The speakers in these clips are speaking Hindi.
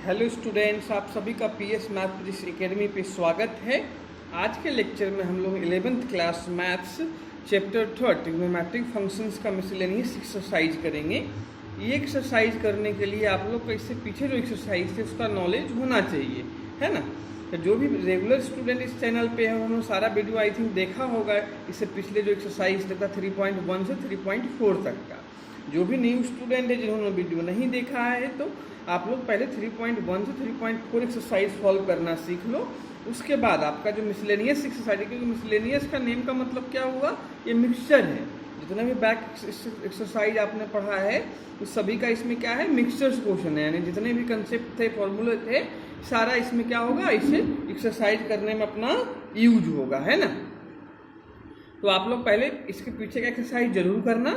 हेलो स्टूडेंट्स, आप सभी का पीएस मैथ एकेडमी पे स्वागत है। आज के लेक्चर में हम लोग 11th class maths chapter 3 trigonometric functions का मिसलेनियस एक्सरसाइज करेंगे। ये एक्सरसाइज करने के लिए आप लोग का इससे पीछे जो एक्सरसाइज है उसका नॉलेज होना चाहिए, है ना। तो जो भी रेगुलर स्टूडेंट इस चैनल पे है उन्होंने सारा वीडियो आई थिंक देखा होगा। इससे पिछले जो एक्सरसाइज था 3.1 से 3.4 तक का। जो भी न्यू स्टूडेंट है जिन्होंने वीडियो नहीं देखा है तो आप लोग पहले 3.1 से 3.4 एक्सरसाइज सॉल्व करना सीख लो। उसके बाद आपका जो मिसलेनियस एक्सरसाइज है, क्योंकि मिसलेनियस का नेम का मतलब क्या हुआ, ये मिक्सचर है। जितना भी बैक एक्सरसाइज आपने पढ़ा है उस सभी का इसमें क्या है, मिक्सचर्स क्वेश्चन है। यानी जितने भी कंसेप्ट थे, फॉर्मूले थे, सारा इसमें क्या होगा, इसे एक्सरसाइज करने में अपना यूज होगा, है ना। तो आप लोग पहले इसके पीछे का एक्सरसाइज जरूर करना,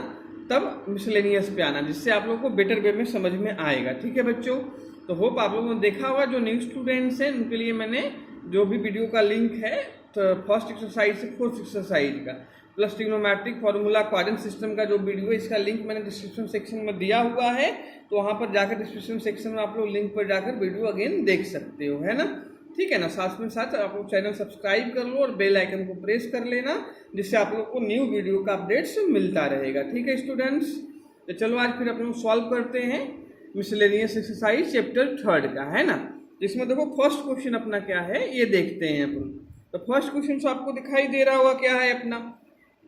तब मिसलेनियस पे आना, जिससे आप लोगों को बेटर वे में समझ में आएगा। ठीक है बच्चों, तो होप आप लोगों ने देखा होगा। जो न्यू स्टूडेंट्स हैं उनके लिए मैंने जो भी वीडियो का लिंक है तो फर्स्ट एक्सरसाइज से फोर्थ एक्सरसाइज का plus trigonometric formula quadrant system का जो वीडियो है, इसका लिंक मैंने डिस्क्रिप्शन सेक्शन में दिया हुआ है। तो वहाँ पर जाकर डिस्क्रिप्शन सेक्शन में आप लोग लिंक पर जाकर वीडियो अगेन देख सकते हो, है ना। ठीक है ना। साथ में साथ आप लोग चैनल सब्सक्राइब कर लो और बेल आइकन को प्रेस कर लेना, जिससे आप लोग को न्यू वीडियो का अपडेट्स मिलता रहेगा। ठीक है स्टूडेंट्स, तो चलो आज फिर अपन सॉल्व करते हैं मिसलेनियस एक्सरसाइज चैप्टर 3 का, है ना। जिसमें देखो फर्स्ट क्वेश्चन अपना क्या है ये देखते हैं अपन। तो फर्स्ट क्वेश्चन तो आपको दिखाई दे रहा होगा क्या है अपना,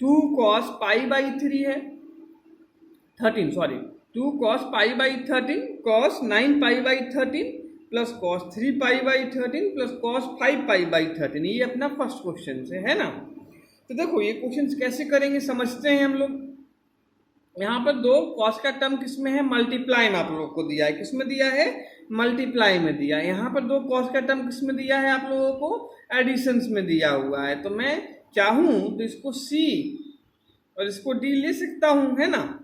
2 cos π/3 है 13, sorry 2 cos π/13 cos 9π/13 plus cos 3π/13 plus cos 5π/13। ये अपना फर्स्ट क्वेश्चन है ना। तो देखो ये क्वेश्चन कैसे करेंगे समझते हैं हम लोग। यहाँ पर दो cos का टर्म किस में है, मल्टीप्लाई में आप लोगों को दिया है। किस में दिया है, मल्टीप्लाई में दिया है। यहाँ पर दो cos का टर्म किस में दिया है, आप लोगों को एडिशंस में दिया हुआ है। तो मैं चाहूँ तो इसको C और इसको D ले सकता हूँ, है ना।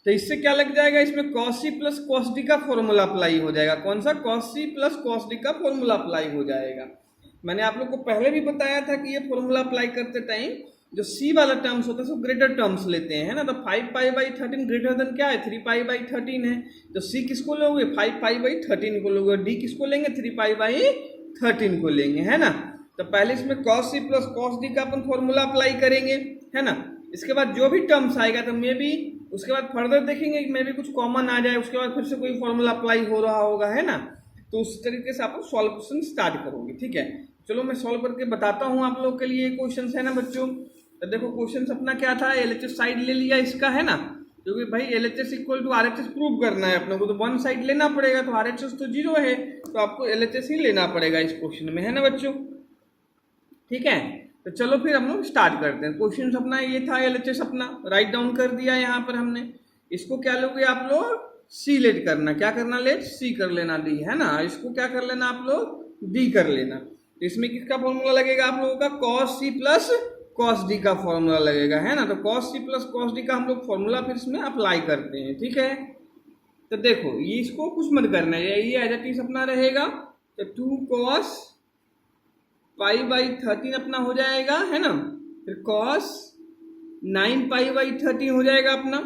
तो इससे क्या लग जाएगा, इसमें cos C plus cos D का फॉर्मूला अप्लाई हो जाएगा। कौन सा, cos C plus cos D का फॉर्मूला अप्लाई हो जाएगा। मैंने आप लोग को पहले भी बताया था कि ये फॉर्मूला अप्लाई करते टाइम जो C वाला टर्म्स होता है वो ग्रेटर टर्म्स लेते हैं, है ना। तो 5π/13 ग्रेटर देन क्या है, 3π/13 है। तो C किसको लोगे, 5π/13 को लोगे, और D किसको लेंगे, 3π/13 को लेंगे, है ना। तो पहले इसमें cos C plus cos D का अपन फॉर्मूला अप्लाई करेंगे, है ना। इसके बाद जो भी टर्म्स आएगा तो मे भी उसके बाद फर्दर देखेंगे कि मे भी कुछ कॉमन आ जाए, उसके बाद फिर से कोई फॉर्मूला अप्लाई हो रहा होगा, है ना। तो उस तरीके से आप सॉल्व क्वेश्चन स्टार्ट करोगे। ठीक है, चलो मैं सॉल्व करके बताता हूँ आप लोग के लिए क्वेश्चन, है ना बच्चों। तो देखो क्वेश्चन अपना क्या था, LHS साइड ले लिया इसका, है ना। क्योंकि भाई LHS equal to RHS prove करना है अपने को, तो वन साइड लेना पड़ेगा। तो RHS तो 0 है तो आपको LHS ही लेना पड़ेगा इस क्वेश्चन में, है ना बच्चों। ठीक है, तो चलो फिर हम लोग स्टार्ट करते हैं। क्वेश्चन अपना ये था, LHS अपना राइट डाउन कर दिया यहाँ पर हमने। इसको क्या लोगे आप लोग, C लेट करना, क्या करना, लेट C कर लेना, D, है ना। इसको क्या कर लेना आप लोग, D कर लेना। तो इसमें किसका फॉर्मूला लगेगा आप लोगों का, cos C plus cos D का फॉर्मूला लगेगा, है ना। तो cos C plus cos D का हम लोग फॉर्मूला फिर इसमें अप्लाई करते हैं। ठीक है, तो देखो ये इसको कुछ मत करना है, ये एज इट इज अपना रहेगा। तो 2 cos π/13 अपना हो जाएगा, है ना। फिर cos 9π/13 हो जाएगा अपना।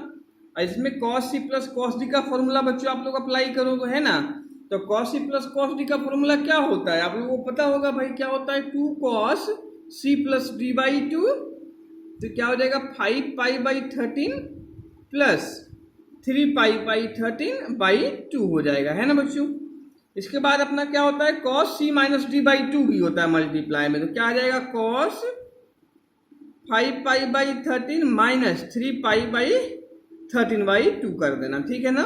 और इसमें cos C plus cos D का फॉर्मूला बच्चों आप लोग अप्लाई करोगे, है ना। तो cos C plus cos D का फॉर्मूला क्या होता है आप लोगों को पता होगा भाई, क्या होता है, 2 cos C प्लस D/2। तो क्या हो जाएगा, 5π/13 प्लस 3π/13/2 हो जाएगा, है ना बच्चों। इसके बाद अपना क्या होता है, cos C माइनस D/2 भी होता है मल्टीप्लाई में। तो क्या आ जाएगा, cos 5π/13 माइनस 3π/13/2 कर देना। ठीक है ना।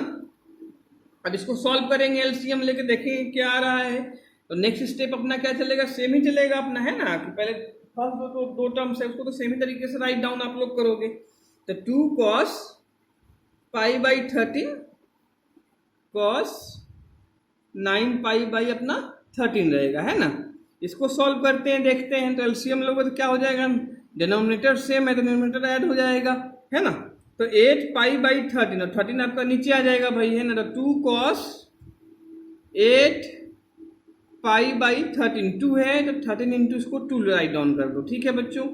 अब इसको सॉल्व करेंगे, एलसीएम लेके देखेंगे क्या आ रहा है। तो नेक्स्ट स्टेप अपना क्या चलेगा, सेम ही चलेगा अपना, है ना। कि पहले फर्स्ट दो टर्म्स है उसको तो सेम ही तरीके से राइट डाउन आप लोग करोगे। तो 2 cos π/13 cos 9π/13 रहेगा, है ना। इसको सॉल्व करते हैं, देखते हैं। तो एलसीएम लोगे तो क्या हो जाएगा, डिनोमिनेटर सेम है तो डिनोमिनेटर ऐड हो जाएगा, है ना। तो 8π/13 और 13 आपका नीचे आ जाएगा भाई, है ना। तो 2 cos 8π/13 2 है तो 13 इंटू इसको 2 राइट डाउन कर दो। ठीक है बच्चों,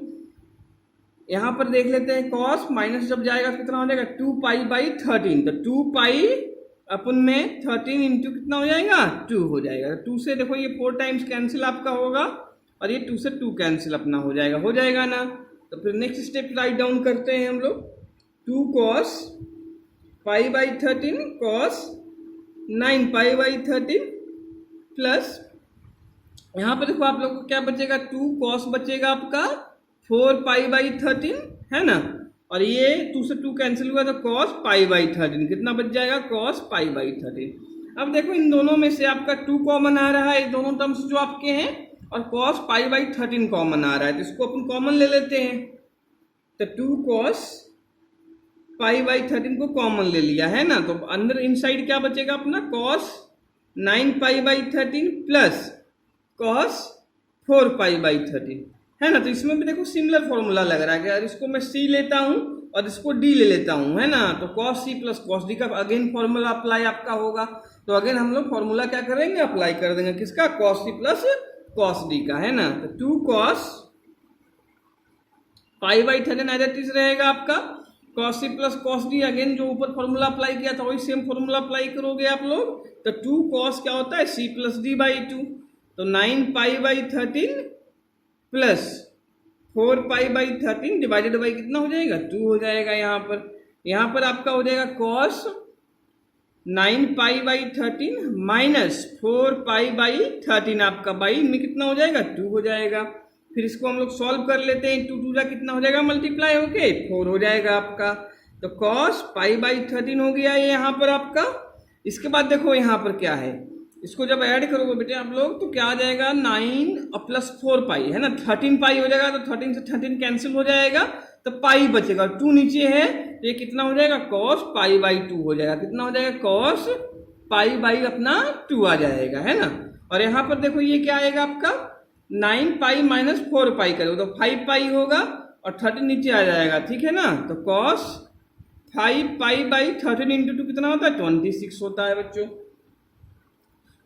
यहाँ पर देख लेते हैं cos माइनस जब जाएगा कितना हो जाएगा, 2π/13। तो 2π अपन में 13 इंटू कितना हो जाएगा 2 हो जाएगा। 2 से देखो ये 4 टाइम्स कैंसिल आपका होगा और ये 2 से 2 कैंसिल अपना हो जाएगा ना। तो फिर नेक्स्ट स्टेप राइट डाउन करते हैं हम लोग। 2 cos pi by 13 cos 9 pi by 13 plus यहाँ पर देखो आप लोग को क्या बचेगा 2 cos बचेगा आपका 4 पाई बाई 13 है ना, और ये 2 से 2 कैंसिल हुआ तो cos पाई बाई 13 कितना बच जाएगा cos पाई बाई 13। अब देखो इन दोनों में से आपका 2 कॉमन आ रहा है, दोनों टर्म्स जो आपके हैं, और cos पाई बाई 13 कॉमन आ रहा है, तो इसको अपन कॉमन ले लेते हैं। तो 2 cos पाई बाई 13 को कॉमन ले लिया है ना, तो अंदर इनसाइड क्या बचेगा अपना cos 9 pi by 13 plus cos 4 pi by 13 है ना। तो इसमें भी देखो सिमिलर फॉर्मूला लग रहा है कि यार इसको मैं c लेता हूँ और इसको d ले लेता हूँ है ना, तो cos c plus cos d का अगेन फॉर्मूला अप्लाई आपका होगा। तो अगेन हम लोग फॉर्मूला क्या करेंगे अप्लाई कर देंगे किसका cos c plus cos d का है ना। तो 2 cos pi by 13 as it is रहेगा आपका cos c plus cos d, again जो ऊपर फॉर्मूला अप्लाई किया था वही सेम फॉर्मूला अप्लाई करोगे आप लोग। तो 2 cos क्या होता है c प्लस d बाई 2, तो 9 पाई by 13 plus 4 pi by 13 divided by कितना हो जाएगा 2 हो जाएगा। यहाँ पर आपका हो जाएगा cos 9 pi by 13 minus 4 pi by 13, आपका बाई में कितना हो जाएगा 2 हो जाएगा। फिर इसको हम लोग सॉल्व कर लेते हैं, 2 2 कितना हो जाएगा मल्टीप्लाई होके 4 हो जाएगा आपका। तो cos पाई बाई 13 हो गया ये यहाँ पर आपका। इसके बाद देखो यहाँ पर क्या है, इसको जब ऐड करोगे बेटे आप लोग तो क्या आ जाएगा 9 प्लस 4 पाई है ना, 13 पाई हो जाएगा, तो 13 से 13 कैंसिल हो जाएगा तो पाई बचेगा, 2 नीचे है तो ये कितना हो जाएगा cos पाई बाई 2 हो जाएगा। कितना हो जाएगा cos पाई बाई अपना 2 आ जाएगा है ना। और यहाँ पर देखो ये क्या आएगा आपका 9 पाई माइनस 4 पाई करोगे तो 5 पाई होगा और 13 नीचे आ जाएगा, ठीक है ना। तो cos 5 पाई बाई 13 इंटू 2 कितना होता है 26 होता है बच्चों।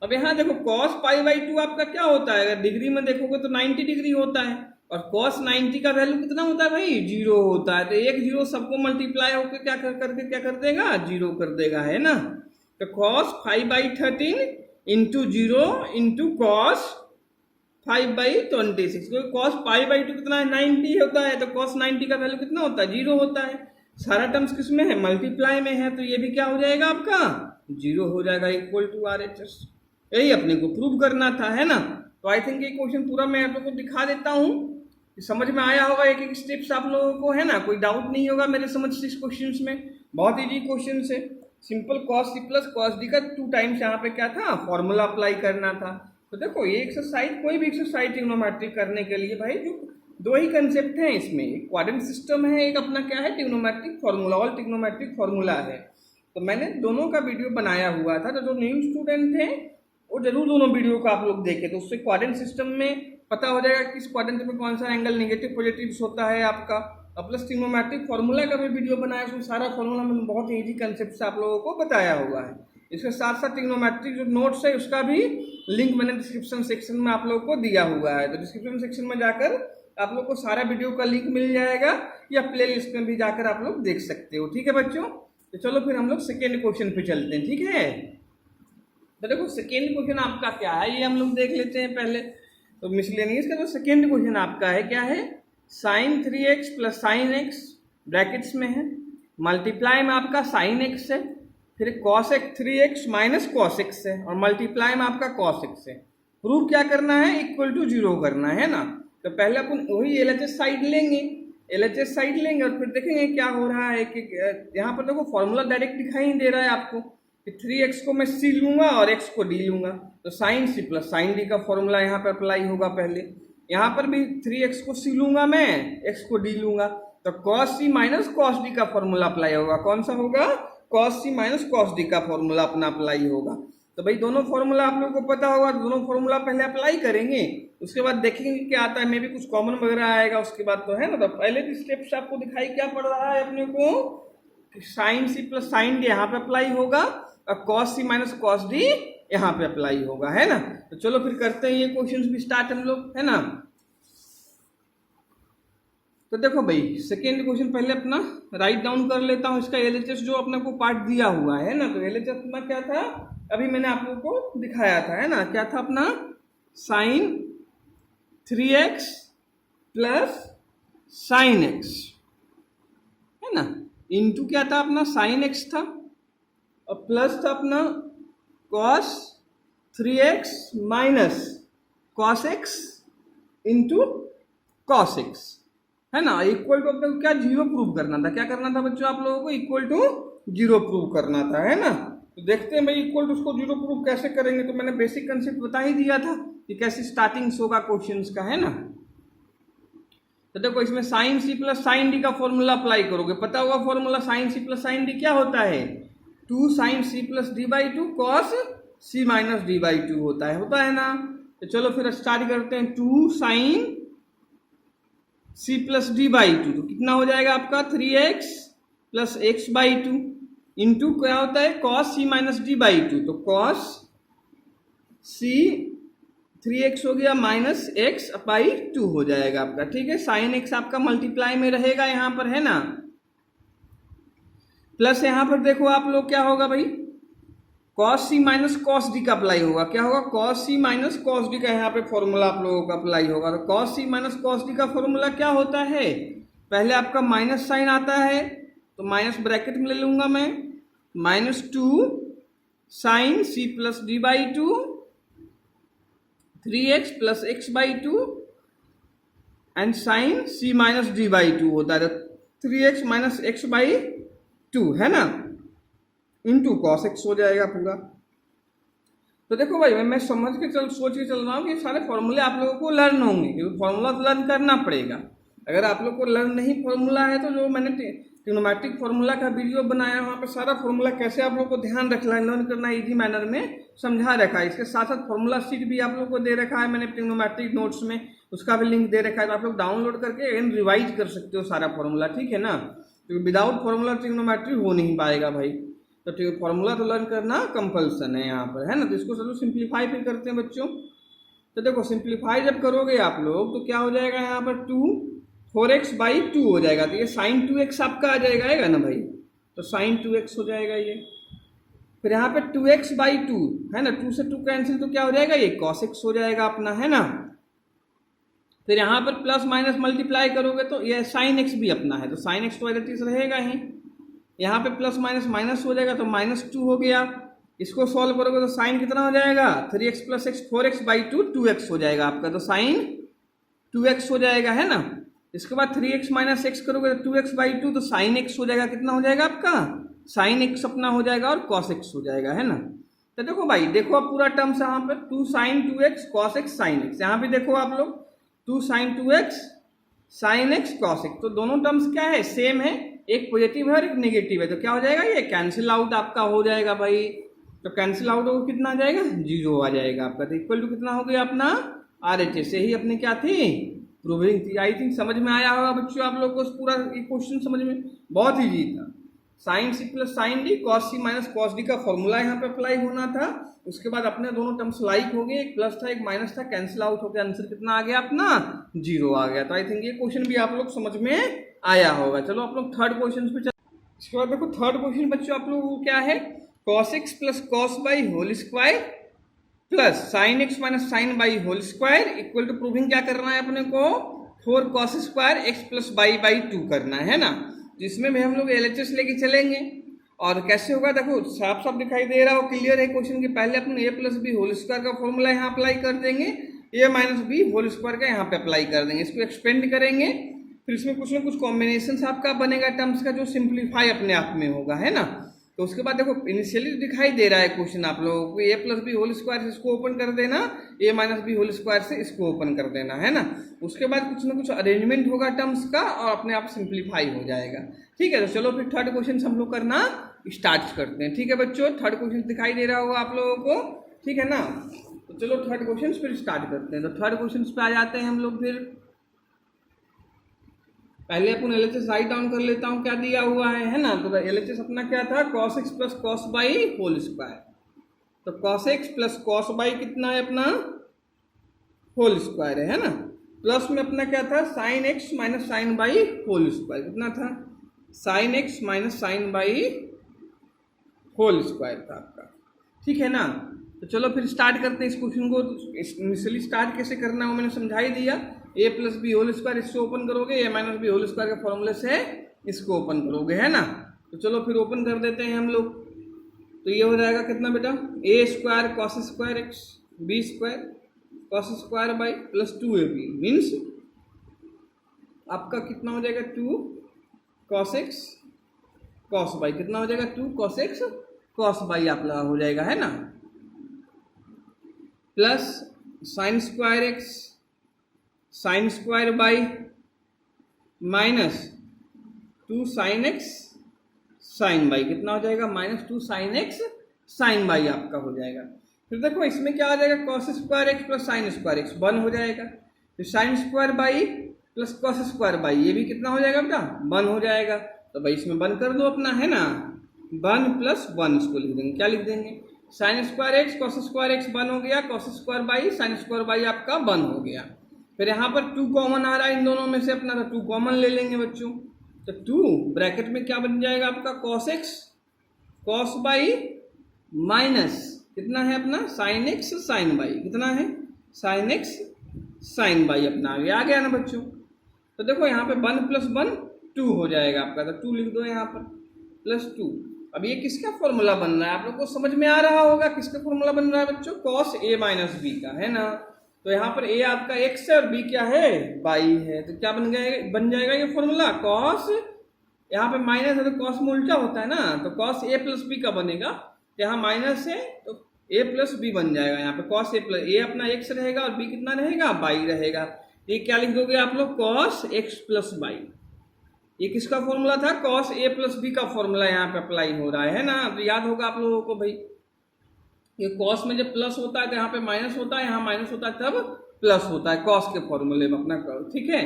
अब यहाँ देखो cos पाई बाई 2 आपका क्या होता है, अगर डिग्री में देखोगे तो 90 डिग्री होता है, और cos 90 का वैल्यू कितना होता है भाई 0 होता है। तो एक 0 सबको मल्टीप्लाई होकर क्या कर देगा 0 कर देगा है ना। तो cos 5 by 13 into 0 into cos 5 by 26, क्योंकि cos पाई बाई 2 कितना है 90 होता है, तो cos 90 का वैल्यू कितना होता है 0 होता है। सारा टर्म्स किस में है मल्टीप्लाई में है, तो ये भी क्या हो जाएगा आपका 0 हो जाएगा इक्वल टू RHS। यही अपने को प्रूव करना था है ना। तो आई थिंक ये क्वेश्चन पूरा मैं आप लोगों को दिखा देता हूँ, समझ में आया होगा एक एक स्टेप्स आप लोगों को है ना, कोई डाउट नहीं होगा मेरे समझ से इस क्वेश्चंस में। बहुत इजी क्वेश्चन है, simple cos c plus cos d का 2 टाइम्स यहाँ पे क्या था फॉर्मूला अप्लाई करना था। तो देखो ये एक्सरसाइज कोई भी एक्सरसाइज ट्रिग्नोमेट्रिक करने के लिए भाई जो 2 ही कंसेप्ट हैं इसमें, एक क्वाड्रेंट सिस्टम है, एक अपना क्या है trigonometric formula, all trigonometric formula है। तो मैंने दोनों का वीडियो बनाया हुआ था, तो जो न्यू स्टूडेंट थे वो जरूर दोनों वीडियो को आप लोग देखें, तो उससे क्वाड्रेंट सिस्टम में पता हो जाएगा किस क्वाड्रेंट में कौन सा एंगल नेगेटिव पॉजिटिव होता है आपका। और प्लस ट्रिग्नोमेट्रिक फार्मूला का भी वीडियो बनाया, उसमें सारा फार्मूला मैंने बहुत ईजी कंसेप्ट से आप लोगों को बताया हुआ है। इसके साथ साथ ट्रिग्नोमेट्रिक जो नोट्स है उसका भी लिंक मैंने डिस्क्रिप्शन सेक्शन में आप लोगों को दिया हुआ है, तो डिस्क्रिप्शन सेक्शन में जाकर आप लोग को सारा वीडियो का लिंक मिल जाएगा, या प्ले लिस्ट में भी जाकर आप लोग देख सकते हो, ठीक है बच्चों। तो चलो फिर हम लोग सेकेंड क्वेश्चन पे चलते हैं, ठीक है। तो देखो सेकेंड क्वेश्चन आपका क्या है ये हम लोग देख लेते हैं पहले। तो मिसलेनियस का जो सेकेंड क्वेश्चन आपका है क्या है, sin 3x plus sine x brackets में है, मल्टीप्लाई में आपका साइन एक्स है, फिर cos x 3x minus cos x है, और मल्टीप्लाई में आपका cos x है। प्रूफ क्या करना है इक्वल टू 0 करना है ना। तो पहले अपन वही LHS साइड लेंगे, LHS साइड लेंगे और फिर देखेंगे क्या हो रहा है कि यहाँ पर देखो फॉर्मूला डायरेक्ट दिखाई नहीं दे रहा है आपको कि 3x को मैं c लूंगा और x को d लूंगा, तो sine c plus sine d का फॉर्मूला यहाँ पर अप्लाई होगा। पहले यहाँ पर भी 3x को c लूंगा मैं, x को d लूंगा, तो cos c minus cos d का फॉर्मूला अप्लाई होगा। कौन सा होगा cos c minus cos d का फॉर्मूला अपना अप्लाई होगा। तो भाई दोनों फॉर्मूला आप लोगों को पता होगा, दोनों फॉर्मूला पहले अप्लाई करेंगे, उसके बाद देखेंगे क्या आता है, मे भी कुछ कॉमन वगैरह आएगा उसके बाद, तो है ना। तो पहले भी स्टेप्स आपको दिखाई क्या पड़ रहा है अपने को, sine c plus sine d यहाँ पे अप्लाई होगा और cos c minus cos d यहाँ पे अप्लाई होगा, है ना। तो चलो फिर करते हैं ये क्वेश्चन भी स्टार्ट हम लोग, है ना। तो देखो भाई सेकेंड क्वेश्चन पहले अपना राइट डाउन कर लेता हूँ, इसका एलएचएस जो अपने को पार्ट दिया हुआ है ना, तो एलएचएस अपना क्या था, अभी मैंने आप लोगों को दिखाया था, है ना, क्या था अपना sign 3x plus sign x, है ना, इनटू क्या था अपना साइन x था, और प्लस था अपना cos 3x minus cos x into cos x, है ना, इक्वल टू अपने को क्या जीरो प्रूव करना था, क्या करना था बच्चों आप लोगों को, इक्वल टू जीरो प्रूव करना था, है ना। तो देखते हैं भाई इक्वल टू उसको जीरो प्रूव कैसे करेंगे, तो मैंने बेसिक कंसेप्ट बता ही दिया था कि कैसे स्टार्टिंग होगा क्वेश्चंस का, है ना। तो देखो इसमें साइन सी प्लस साइन डी का फॉर्मूला अप्लाई करोगे, पता होगा फॉर्मूला साइन सी प्लस साइन डी क्या होता है, 2 sine C plus d by 2 cos C minus d by 2 होता है ना। तो चलो फिर स्टार्ट करते हैं, 2 sine C plus d by 2, तो कितना हो जाएगा आपका 3x plus x by 2 into क्या होता है cos C minus d by 2, तो कॉस सी 3x हो गया माइनस एक्स बाई 2 हो जाएगा आपका, ठीक है। साइन एक्स आपका मल्टीप्लाई में रहेगा यहाँ पर, है ना, प्लस यहाँ पर देखो आप लोग क्या होगा भाई, cos c minus cos d का अप्लाई होगा, क्या होगा cos c minus cos d का यहाँ पे फॉर्मूला आप लोगों का अप्लाई होगा। तो cos c minus cos d का फॉर्मूला क्या होता है, पहले आपका माइनस साइन आता है तो माइनस ब्रैकेट में ले लूंगा मैं, -2 sine c plus d by 2 3x plus x by 2 and sine c minus d by 2 होता है, 3x माइनस एक्स बाई 2, है ना, इंटू कॉस एक्स हो जाएगा पूरा। तो देखो भाई मैं समझ के सोच के चल रहा हूँ कि सारे फॉर्मूले आप लोगों को लर्न होंगे, क्योंकि फॉर्मूला तो लर्न करना पड़ेगा। अगर आप लोग को लर्न नहीं फॉर्मूला है तो जो मैंने ट्रिग्नोमेट्रिक फॉर्मूला का वीडियो बनाया वहाँ पर सारा फॉर्मूला कैसे आप लोग को ध्यान रखना है, लर्न करना है इजी मैनर में समझा रखा है। इसके साथ साथ फॉर्मूला शीट भी आप लोग को दे रखा है मैंने ट्रिग्नोमेट्रिक नोट्स में, उसका भी लिंक दे रखा है, तो आप लोग डाउनलोड करके एंड रिवाइज कर सकते हो सारा फॉर्मूला, ठीक है ना, क्योंकि विदाउट फॉर्मूला ट्रिग्नोमेट्री हो नहीं पाएगा भाई। तो फॉर्मूला तो लर्न करना कंपल्सन है यहाँ पर, है ना। तो इसको चलो सिंप्लीफाई फिर करते हैं बच्चों। तो देखो सिंप्लीफाई जब करोगे आप लोग तो क्या हो जाएगा यहाँ पर 4x बाई 2 हो जाएगा, तो ये साइन 2x आपका आ जाएगा ना भाई, तो साइन 2x हो जाएगा ये। फिर यहाँ पे 2x बाई 2 है ना, 2 से 2 कैंसिल तो क्या हो जाएगा ये cos x हो जाएगा अपना, है ना। फिर यहाँ पर प्लस माइनस मल्टीप्लाई करोगे तो ये साइन x भी अपना है, तो साइन x तो एज इट इज रहेगा ही। यहाँ पे प्लस माइनस माइनस हो जाएगा तो -2 हो गया, इसको सॉल्व करोगे तो साइन कितना हो जाएगा 3x plus x 4x by 2 2x हो जाएगा आपका, तो साइन 2x हो जाएगा, है ना। इसके बाद 3x माइनस एक्स करोगे तो 2x बाई 2, तो साइन x हो जाएगा, कितना हो जाएगा आपका साइन x अपना हो जाएगा और cos x हो जाएगा, है ना। तो देखो भाई देखो अब पूरा टर्म्स यहाँ पे 2 sine 2x cos x sine x, यहाँ पे देखो आप लोग 2 sine 2x sine x cos x, तो दोनों टर्म्स क्या है सेम है, एक पॉजिटिव है और एक नेगेटिव है, तो क्या हो जाएगा ये कैंसिल आउट आपका हो जाएगा भाई। तो कैंसिल आउट होगा कितना आ जाएगा 0 आ जाएगा आपका, तो इक्वल टू कितना हो गया अपना RHS, से ही अपनी क्या थी प्रूविंग थी। आई थिंक समझ में आया होगा बच्चों आप लोग को पूरा क्वेश्चन समझ में, बहुत ईजी था। साइन सी प्लस साइन डी कॉस सी माइनस कॉस डी का फॉर्मूला यहाँ पे अप्लाई होना था, उसके बाद अपने दोनों टर्म्स लाइक हो गए, एक प्लस था एक माइनस था, कैंसिल आउट हो गया, आंसर कितना आ गया अपना 0 आ गया। तो आई थिंक ये क्वेश्चन भी आप लोग समझ में आया होगा। चलो आप लोग थर्ड क्वेश्चन पे इसके बाद देखो थर्ड क्वेश्चन बच्चों आप लोगों को क्या है, cos x plus cos by whole square plus sine x minus sine by whole square equal to proving क्या करना है अपने को 4 cos square x plus by 2 करना है ना, जिसमें भी हम लोग LHS लेके चलेंगे। और कैसे होगा देखो साफ साफ दिखाई दे रहा हो, क्लियर है क्वेश्चन के, पहले अपन a plus b whole square का फॉर्मूला यहाँ अप्लाई कर देंगे, a minus b whole square का यहाँ पे अप्लाई कर देंगे, इसको एक्सपेंड करेंगे, फिर इसमें कुछ ना कुछ कॉम्बिनेशन आपका बनेगा टर्म्स का जो सिंप्लीफाई अपने आप में होगा, है ना। तो उसके बाद देखो इनिशियली दिखाई दे रहा है क्वेश्चन आप लोगों को a plus b whole square से इसको ओपन कर देना, a minus b whole square से इसको ओपन कर देना, है ना। उसके बाद कुछ ना कुछ अरेंजमेंट होगा टर्म्स का और अपने आप सिंप्लीफाई हो जाएगा, ठीक है। तो चलो फिर थर्ड क्वेश्चन हम लोग करना स्टार्ट करते हैं, ठीक है बच्चों। थर्ड क्वेश्चन दिखाई दे रहा होगा आप लोगों को, ठीक है ना। तो चलो थर्ड क्वेश्चन फिर स्टार्ट करते हैं। तो थर्ड क्वेश्चन पे आ जाते हैं हम लोग। फिर पहले अपन LHS राइट डाउन कर लेता हूँ क्या दिया हुआ है ना। तो LHS अपना क्या था cos x plus cos by whole square, तो cos x plus cos by कितना है अपना होल स्क्वायर है ना। प्लस में अपना क्या था, sine x minus sine by whole square, कितना था, sine x minus sine by whole square था आपका, ठीक है ना। तो चलो फिर स्टार्ट करते हैं इस क्वेश्चन को। इनिशियली स्टार्ट कैसे करना है वो मैंने समझा ही दिया। ए प्लस बी होल स्क्वायर इससे ओपन करोगे, ए माइनस बी होल स्क्वायर के फॉर्मूले से इसको ओपन करोगे, है ना। तो चलो फिर ओपन कर देते हैं हम लोग। तो ये हो जाएगा कितना बेटा, A square cos square x B square cos square y plus 2ab means आपका कितना हो जाएगा 2 कॉस एक्स कॉस बाई, कितना हो जाएगा 2 कॉस एक्स कॉस बाई आपका हो जाएगा, है ना, plus sine square x sine square by minus 2 sine x sine by, कितना हो जाएगा -2 साइन एक्स साइन बाई आपका हो जाएगा। फिर देखो इसमें क्या आ जाएगा, cos square x plus sine square x 1 हो जाएगा, फिर sign square y plus cos square by, ये भी कितना हो जाएगा बेटा 1 हो जाएगा। तो भाई इसमें 1 कर दो अपना, है ना, 1 + 1 इसको लिख देंगे, क्या लिख देंगे, sign square x cos square x 1 हो गया, cos square by sine square y आपका 1 हो गया। फिर यहाँ पर 2 कॉमन आ रहा है इन दोनों में से अपना, तो 2 कॉमन ले लेंगे बच्चों। तो 2 ब्रैकेट में क्या बन जाएगा आपका, cos x cos by minus कितना है अपना साइन एक्स साइन बाई, कितना है साइन एक्स साइन बाई अपना आ गया ना बच्चों। तो देखो यहाँ पे 1 + 1 2 हो जाएगा आपका, तो 2 लिख दो यहाँ पर +2। अब ये किसका फॉर्मूला बन रहा है, आप लोग को समझ में आ रहा होगा किसका फॉर्मूला बन रहा है बच्चों, कॉस a माइनस बी का, है ना। तो यहाँ पर a आपका x है और b क्या है बाई है, तो क्या बन जाएगा ये फॉर्मूला, कॉस, यहाँ पे माइनस है तो कॉस में उल्टा होता है ना, तो कॉस a + b का बनेगा, यहाँ माइनस है तो a + b बन जाएगा, यहाँ पे कॉस a अपना x रहेगा और b कितना रहेगा बाई रहेगा। ये क्या लिख दोगे आप लोग, कॉस x + बाई। ये किसका फॉर्मूला था, कॉस a + b का फॉर्मूला यहाँ पे अप्लाई हो रहा है ना। तो याद होगा आप लोगों को भाई, ये कॉस में जब प्लस होता है तो यहाँ पे माइनस होता है, यहाँ माइनस होता है तब प्लस होता है, कॉस के फॉर्मूले में अपना करो, ठीक है।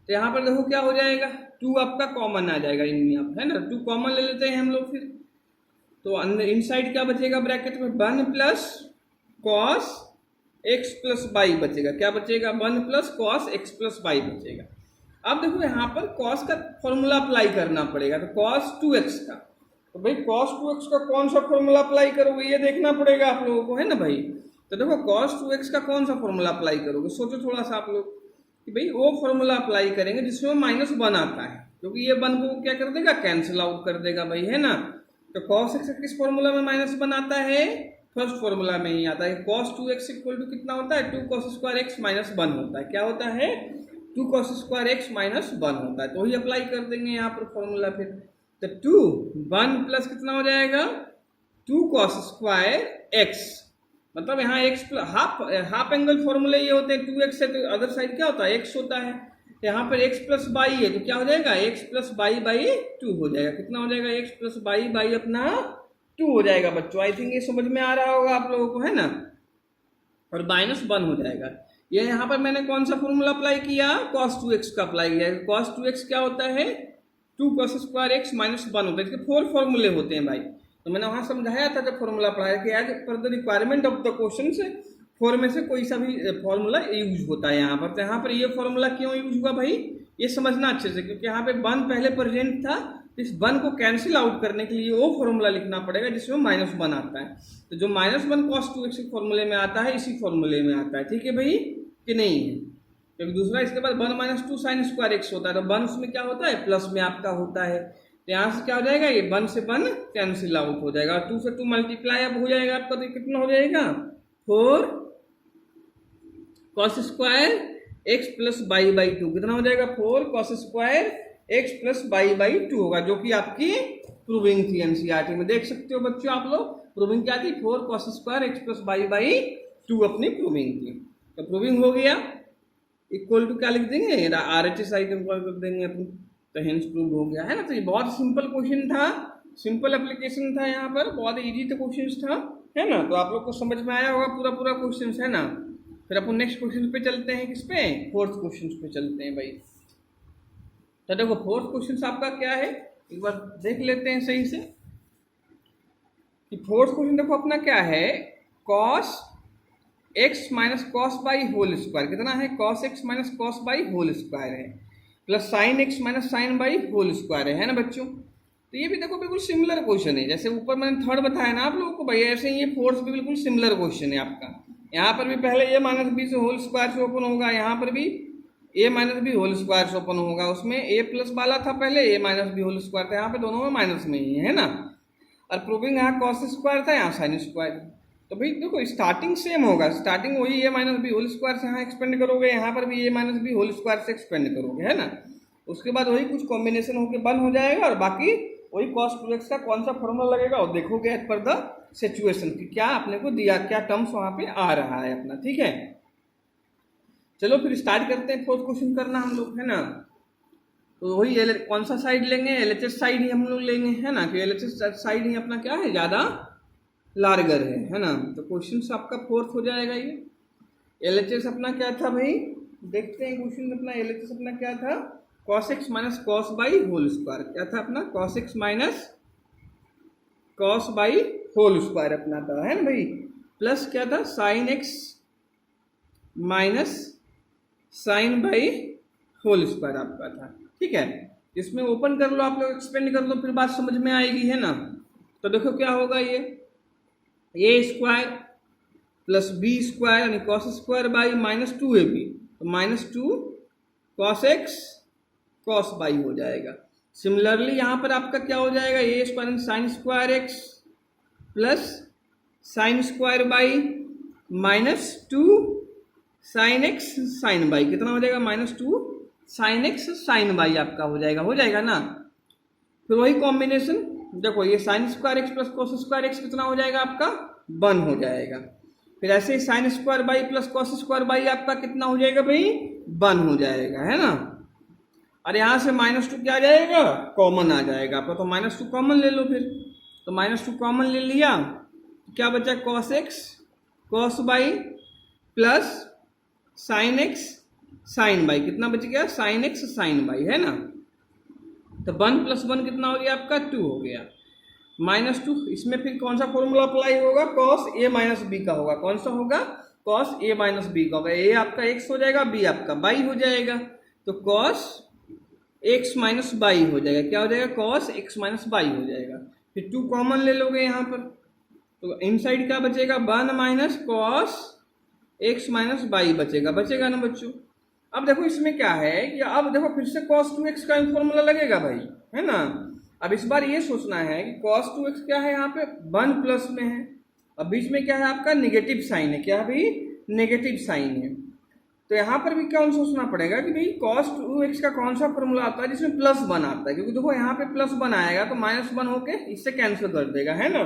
तो यहाँ पर देखो क्या हो जाएगा, 2 आपका कॉमन आ जाएगा इनमें, आप है ना, 2 कॉमन ले लेते हैं हम लोग फिर। तो अंदर इनसाइड क्या बचेगा ब्रैकेट में, 1 + कॉस x + बाई बचेगा, क्या बचेगा 1 + कॉस x + बाई बचेगा। अब देखो यहाँ पर कॉस का फॉर्मूला अप्लाई करना पड़ेगा, तो कॉस 2x का, तो भाई cos 2x का कौन सा फॉर्मूला अप्लाई करोगे ये देखना पड़ेगा आप लोगों को, है ना भाई। तो देखो cos 2x का कौन सा फॉर्मूला अप्लाई करोगे, सोचो थोड़ा सा आप लोग कि भाई वो फॉर्मूला अप्लाई करेंगे जिसमें -1 आता है, क्योंकि ये 1 को क्या कर देगा, कैंसिल आउट कर देगा भाई, है ना। तो cos x किस फॉर्मूला में -1 आता है, फर्स्ट फॉर्मूला में ही आता है। cos 2x = कितना होता है, 2 cos स्क्वायर x -1 होता है, क्या होता है 2 cos स्क्वायर x -1 होता है। तो वही अप्लाई कर देंगे यहाँ पर फॉर्मूला फिर। तो 2 1 + कितना हो जाएगा 2 cos स्क्वायर x, मतलब यहाँ x हाफ एंगल फॉर्मूले ये होते हैं, 2x है तो अदर साइड क्या होता है x होता है, तो यहाँ पर x + बाई है तो क्या हो जाएगा x + बाई बाई 2 हो जाएगा, कितना हो जाएगा x + बाई बाई अपना 2 हो जाएगा बच्चों। आई थिंक ये समझ में आ रहा होगा आप लोगों को, है ना। और -1 हो जाएगा। ये यहाँ पर मैंने कौन सा फॉर्मूला अप्लाई किया, cos 2x का अप्लाई किया। cos 2x क्या होता है 2 cos स्क्वायर x -1 होता है, इसके 4 फॉर्मूले होते हैं भाई। तो मैंने वहाँ समझाया था जब फॉर्मूला अप्लाई किया as per the requirement of the question से 4 में से कोई सा भी फॉर्मूला यूज होता है यहाँ पर। तो यहाँ पर ये फॉर्मूला क्यों यूज हुआ भाई, ये समझना अच्छे से, क्योंकि यहाँ पे 1 पहले प्रेजेंट था, इस 1 को कैंसिल आउट करने के लिए वो फॉर्मूला लिखना पड़ेगा जिसमें -1 आता है। तो जो -1 cos 2x के फॉर्मूले में आता है इसी फॉर्मूले में आता है, ठीक है भाई कि नहीं है। क्योंकि दूसरा इसके बाद 1 - 2 sin स्क्वायर x होता है, तो 1 उसमें क्या होता है प्लस में आपका होता है। तो यहाँ से क्या हो जाएगा, ये 1 से 1 कैंसिल आउट हो जाएगा, 2 से 2 मल्टीप्लाई अब हो जाएगा आपका, तो कितना हो जाएगा 4 cos square x + by by 2, कितना हो जाएगा 4 cos square x + by by 2 होगा, जो कि आपकी प्रूविंग थी एनसीईआरटी में। देख सकते हो बच्चों आप लोग, प्रूविंग क्या थी 4 cos square x + by by 2 अपनी प्रूविंग थी। तो प्रूविंग हो गया, इक्वल टू क्या लिख देंगे RHS इक्वल कर देंगे अपन, तो हेंस प्रूव हो गया, है ना। तो ये बहुत सिंपल क्वेश्चन था, सिंपल एप्लीकेशन था, यहाँ पर बहुत इजी तो क्वेश्चन था, है ना। तो आप लोग को समझ में आया होगा पूरा क्वेश्चन, है ना। फिर अपन नेक्स्ट क्वेश्चन पे चलते हैं, किस पे, 4th क्वेश्चन पे चलते हैं भाई। तो देखो 4th क्वेश्चन आपका क्या है, एक बार देख लेते हैं सही से कि 4th क्वेश्चन देखो अपना क्या है, cos x minus cos by whole square, कितना है cos x minus cos by whole square है, plus sine x minus sine by whole square है ना बच्चों। तो ये भी देखो बिल्कुल सिमिलर क्वेश्चन है, जैसे ऊपर मैंने थर्ड बताया ना आप लोगों को भाई, ऐसे ही ये फोर्थ भी बिल्कुल सिमिलर क्वेश्चन है आपका। यहाँ पर भी पहले ए माइनस बी से होल स्क्वायर से ओपन होगा, यहाँ पर भी ए माइनस बी होल स्क्वायर से ओपन होगा, उसमें ए प्लस वाला था पहले, ए माइनस बी होल स्क्वायर था, यहाँ पे दोनों में माइनस में ही है ना। और प्रूविंग यहाँ कॉस स्क्वायर था, यहाँ साइन स्क्वायर। तो भाई देखो स्टार्टिंग सेम होगा, स्टार्टिंग वही ए माइनस बी होल स्क्वायर से यहाँ एक्सपेंड करोगे, यहाँ पर भी ए माइनस बी होल स्क्वायर से एक्सपेंड करोगे, है ना। उसके बाद वही कुछ कॉम्बिनेशन होकर बन हो जाएगा, और बाकी वही cos 2x का कौन सा फॉर्मूला लगेगा और देखोगे एज पर द सिचुएशन कि क्या अपने को दिया, क्या टर्म्स वहाँ पे आ रहा है अपना, ठीक है। चलो फिर स्टार्ट करते हैं फोर्थ क्वेश्चन करना हम लोग, है ना। तो वही कौन सा साइड लेंगे, LHS साइड ही हम लोग लेंगे, है ना, कि LHS साइड ही अपना क्या है, ज़्यादा लार्गर है ना। तो क्वेश्चन आपका फोर्थ हो जाएगा ये। LHS अपना क्या था भाई, देखते हैं क्वेश्चन अपना। LHS अपना क्या था, cos x minus cos by whole square, क्या था अपना cos x minus cos by whole square अपना था, है ना भाई, प्लस क्या था sine x minus sine by whole square आपका था, ठीक है। इसमें ओपन कर लो आप लोग, एक्सपेंड कर लो, फिर बात समझ में आएगी, है ना। तो देखो क्या होगा, ये A square plus B square यानी cos square by minus 2ab, तो minus 2 cos x cos y हो जाएगा। सिमिलरली यहाँ पर आपका क्या हो जाएगा, A square sine square x plus sine square by minus 2 sine x sine by, कितना हो जाएगा minus 2 sine x sine y आपका हो जाएगा ना। फिर वही कॉम्बिनेशन देखो, ये sine square x plus cos square x कितना हो जाएगा आपका 1 हो जाएगा। फिर ऐसे ही sine square y plus cos square y आपका कितना हो जाएगा भाई 1 हो जाएगा, है ना। और यहाँ से माइनस 2 क्या आ जाएगा, कॉमन आ जाएगा आपका, तो माइनस 2 कॉमन ले लो फिर। तो माइनस 2 कॉमन ले लिया, तो क्या बचा cos x cos by plus sine x sine by, कितना बच गया साइन एक्स साइन बाई, है ना। तो 1 प्लस 1 कितना हो गया आपका 2 हो गया, माइनस 2। इसमें फिर कौन सा फॉर्मूला अप्लाई होगा, कॉस ए माइनस बी का होगा, कौन सा होगा कॉस ए माइनस बी का होगा। ए आपका एक्स हो जाएगा, बी आपका बाई हो जाएगा, तो कॉस एक्स माइनस बाई हो जाएगा, क्या हो जाएगा कॉस एक्स माइनस बाई हो जाएगा। फिर 2 कॉमन ले लोगे यहाँ पर, तो इनसाइड क्या बचेगा 1 minus cos x minus by बचेगा ना बच्चों। अब देखो इसमें क्या है कि अब देखो फिर से cos 2x का फॉर्मूला लगेगा भाई, है ना। अब इस बार ये सोचना है कि cos 2x क्या है, यहाँ पे 1 प्लस में है, अब बीच में क्या है आपका नेगेटिव साइन है, क्या भाई नेगेटिव साइन है। तो यहाँ पर भी कौन सोचना पड़ेगा कि भाई cos 2x का कौन सा फॉर्मूला आता है जिसमें प्लस 1 आता है, क्योंकि देखो यहाँ पे प्लस 1 आएगा तो माइनस 1 होके इससे कैंसिल कर देगा, है ना।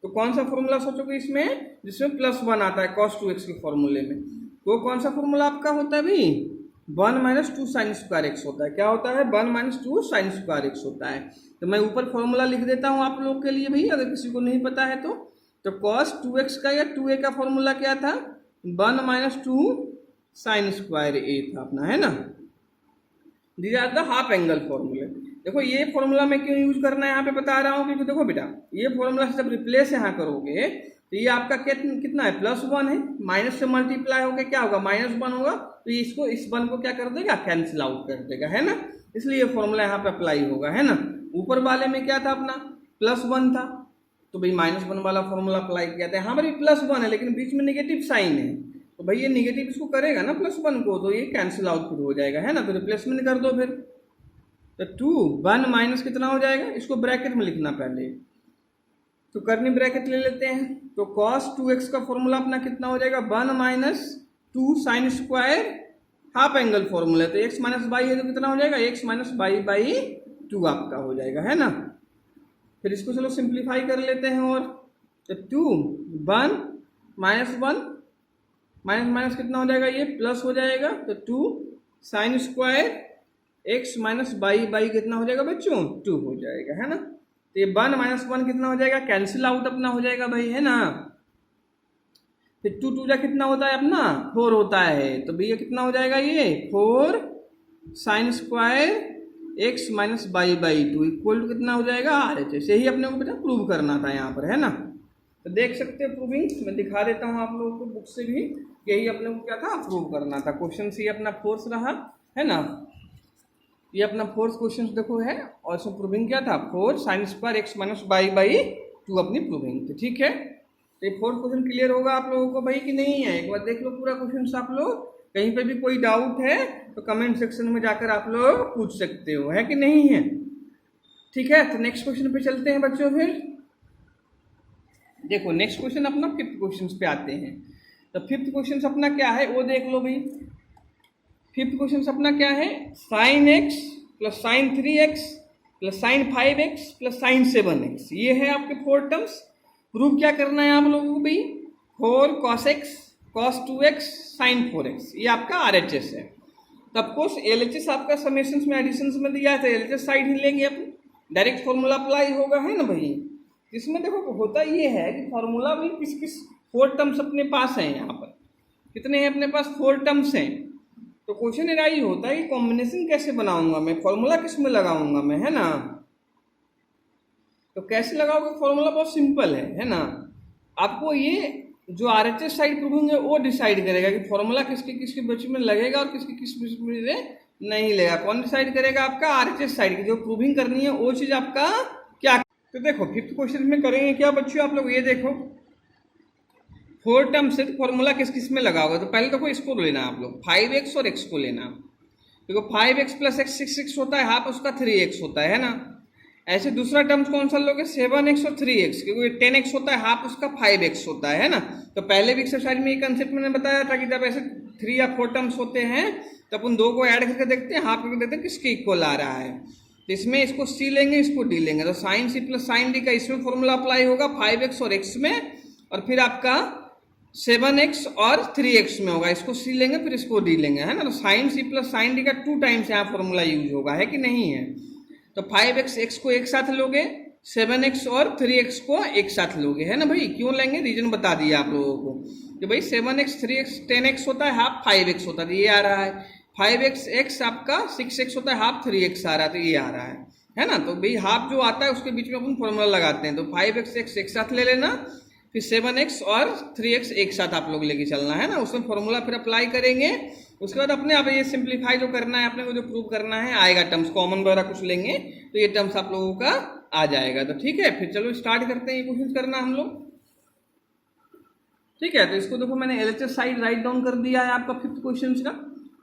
तो कौन सा फॉर्मूला सोचोगे इसमें जिसमें प्लस 1 आता है cos 2x के फॉर्मूले में, तो कौन सा फॉर्मूला आपका होता है भाई 1 माइनस 2 साइन स्क्वायर एक्स होता है, क्या होता है 1 माइनस 2 साइन स्क्वायर एक्स होता है। तो मैं ऊपर फॉर्मूला लिख देता हूँ आप लोग के लिए भाई, अगर किसी को नहीं पता है तो cos 2x का या 2a का फॉर्मूला क्या था 1 माइनस 2 साइन स्क्वायर ए था अपना, है ना। These are the half angle फॉर्मूले। देखो ये फॉर्मूला मैं क्यों यूज करना है यहाँ पे बता रहा हूँ, क्योंकि देखो बेटा ये फॉर्मूला से जब रिप्लेस यहाँ करोगे तो ये आपका कितना है +1 है, माइनस से मल्टीप्लाई होकर क्या होगा -1 होगा, तो इसको इस 1 को क्या कर देगा कैंसिल आउट कर देगा, है ना। इसलिए फॉर्मूला यहाँ पे अप्लाई होगा, है ना। ऊपर वाले में क्या था अपना +1 था, तो भाई -1 वाला फॉर्मूला अप्लाई किया था। यहाँ पर भी +1 है लेकिन बीच में नेगेटिव साइन है, तो भाई ये नेगेटिव इसको करेगा ना +1 को, तो ये कैंसिल आउट फिर हो जाएगा, है ना। तो रिप्लेसमेंट कर दो फिर, तो 2 1 माइनस कितना हो जाएगा, इसको ब्रैकेट में लिखना पहले, तो करनी ब्रैकेट ले लेते हैं। तो cos 2x का फॉर्मूला अपना कितना हो जाएगा 1 minus 2 sine square half angle formula, तो x माइनस बाई है तो कितना हो जाएगा x माइनस बाई बाई 2 आपका हो जाएगा, है ना। फिर इसको चलो सिंप्लीफाई कर लेते हैं, और तो 2 1 माइनस 1 माइनस माइनस कितना हो जाएगा ये प्लस हो जाएगा, तो 2 sign square x minus by by कितना हो जाएगा बच्चों 2 हो जाएगा, है ना। तो ये 1 माइनस 1 कितना हो जाएगा कैंसिल आउट अपना हो जाएगा भाई, है ना। फिर 2 2 जा कितना होता है अपना 4 होता है, तो भैया कितना हो जाएगा ये 4 sine square x minus by by 2 equal to कितना हो जाएगा RHS। यही अपने को बेटा प्रूव करना था यहाँ पर, है ना। तो देख सकते हैं प्रूविंग, मैं दिखा देता हूँ आप लोगों को बुक से भी, यही अपने को क्या था, प्रूव करना था। क्वेश्चन ये अपना फोर्थ रहा है ना, ये अपना फोर्थ क्वेश्चन देखो है, और इसमें प्रूविंग क्या था, 4 sin square x minus by by 2 अपनी प्रूविंग थी। ठीक है, तो ये फोर्थ क्वेश्चन क्लियर होगा आप लोगों को भाई कि नहीं है? एक बार देख लो पूरा क्वेश्चन आप लोग, कहीं पे भी कोई डाउट है तो कमेंट सेक्शन में जाकर आप लोग पूछ सकते हो, है कि नहीं है? ठीक है, तो नेक्स्ट क्वेश्चन पे चलते हैं बच्चों। फिर देखो नेक्स्ट क्वेश्चन अपना फिफ्थ क्वेश्चन पे आते हैं। तो फिफ्थ क्वेश्चन अपना क्या है वो देख लो भाई। फिफ्थ क्वेश्चन अपना क्या है, sine x plus sine 3x plus sine 5x plus sign 7x, ये है आपके 4 टर्म्स। प्रूव क्या करना है आप लोगों को भाई, 4 cos x cos 2x sine 4x, ये आपका RHS है। तो ऑफकोर्स LHS आपका समेशंस में एडिशंस में दिया है, तो LHS साइड ही लेंगे अपन, डायरेक्ट फॉर्मूला अप्लाई होगा, है ना भाई। इसमें देखो होता ये है कि फॉर्मूला भी किस किस 4 टर्म्स अपने पास हैं, यहाँ पर कितने हैं अपने पास, 4 टर्म्स हैं। तो क्वेश्चन मेरा ये होता है कि कॉम्बिनेशन कैसे बनाऊंगा मैं, फॉर्मूला किस में लगाऊंगा मैं, है ना। तो कैसे लगाओगे फॉर्मूला, बहुत सिंपल है ना। आपको ये जो RHS साइड प्रूविंग है वो डिसाइड करेगा कि फॉर्मूला किसके किसके बीच में लगेगा और किसके किस बीच में नहीं लगेगा। कौन डिसाइड करेगा, आपका RHS साइड की जो प्रूविंग करनी है वो चीज आपका क्या। तो देखो फिफ्थ क्वेश्चन में करेंगे क्या बच्चों, आप लोग ये देखो 4 टर्म से फॉर्मूला किस किस में लगाओगे। तो पहले देखो इसको लेना आप लोग, 5x और x को लेना। देखो 5x प्लस x 6x होता है, हाफ उसका 3x होता है ना। ऐसे दूसरा टर्म्स कौन सा लोगे, 7x और 3x, क्योंकि 10x होता है, हाफ उसका 5x होता है ना। तो पहले भी एक्सरसाइज में ये कंसेप्ट मैंने बताया था कि जब ऐसे 3 या 4 टर्म्स होते हैं तो अपन 2 को ऐड करके देखते हैं, हाफ करके देखते हैं किसके इक्वल आ रहा है। तो इसमें इसको c लेंगे, इसको d लेंगे, तो sine c plus sine d का इसमें फॉर्मूला अप्लाई होगा 5x और x में, और फिर आपका 7x और 3x में होगा, इसको c लेंगे फिर इसको d लेंगे, है ना। तो sine c plus sine d का 2 टाइम्स यहाँ फॉर्मूला यूज होगा, है कि नहीं है। तो 5x x को एक साथ लोगे, 7x और 3x को एक साथ लोगे, है ना भाई। क्यों लेंगे, रीजन बता दिया आप लोगों को कि भाई 7x 3x 10x होता है, हाफ 5x होता है, ये आ रहा है। 5x x आपका 6x होता है, हाफ 3x आ रहा है, तो ये आ रहा है ना। तो भाई हाफ जो आता है उसके बीच में अपन फॉर्मूला लगाते हैं। तो 5x x एक साथ ले लेना, फिर 7x और 3x एक साथ आप लोग लेके चलना, है ना। उसमें फॉर्मूला फिर अप्लाई करेंगे, उसके बाद अपने आप ये सिंप्लीफाई जो करना है अपने को, जो प्रूव करना है आएगा, टर्म्स कॉमन वगैरह कुछ लेंगे तो ये टर्म्स आप लोगों का आ जाएगा। तो ठीक है, फिर चलो स्टार्ट करते हैं ये क्वेश्चन करना हम लोग। ठीक है, तो इसको देखो मैंने LHS साइड राइट डाउन कर दिया है आपका फिफ्थ क्वेश्चन का,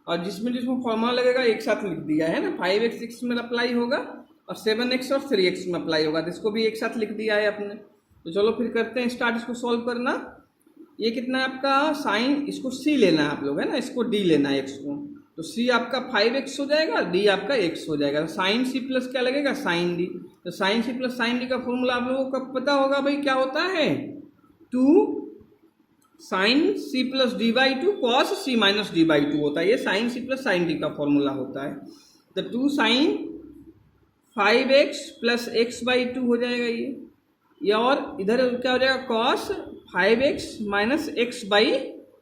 और जिसमें जिसमें फॉर्मूला लगेगा एक साथ लिख दिया है ना। 5x 6 में अप्लाई होगा और 7x और 3x में अप्लाई होगा, तो इसको भी एक साथ लिख दिया है अपने। तो चलो फिर करते हैं स्टार्ट इसको सॉल्व करना। ये कितना है आपका साइन, इसको c लेना है आप लोग, है ना, इसको d लेना है x को। तो c आपका 5x हो जाएगा, d आपका x हो जाएगा। तो साइन c प्लस क्या लगेगा, साइन d। तो sine c plus sine d का फॉर्मूला आप लोगों को पता होगा भाई, क्या होता है, 2 sine c plus d by 2 cos c minus d by 2 होता है, ये sine c plus sine d का फॉर्मूला होता है। तो 2 साइन 5x प्लस x बाई 2 हो जाएगा ये, और इधर क्या हो जाएगा, कॉस 5x माइनस x बाई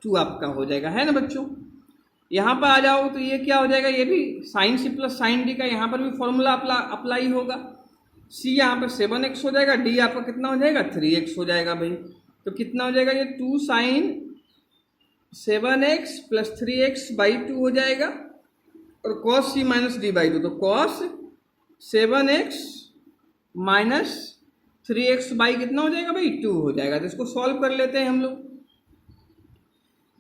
2 आपका हो जाएगा, है ना बच्चों। यहाँ पर आ जाओ तो ये क्या हो जाएगा, ये भी sine c plus sine d का यहाँ पर भी फॉर्मूला अप्लाई होगा। c यहाँ पर 7x हो जाएगा, d आपका कितना हो जाएगा, 3x हो जाएगा भाई। तो कितना हो जाएगा, ये 2 साइन 7x प्लस 3x बाई 2 हो जाएगा, और cos c minus d by 2, तो cos 7x minus 3x by कितना हो जाएगा भाई, 2 हो जाएगा। तो इसको सॉल्व कर लेते हैं हम लोग।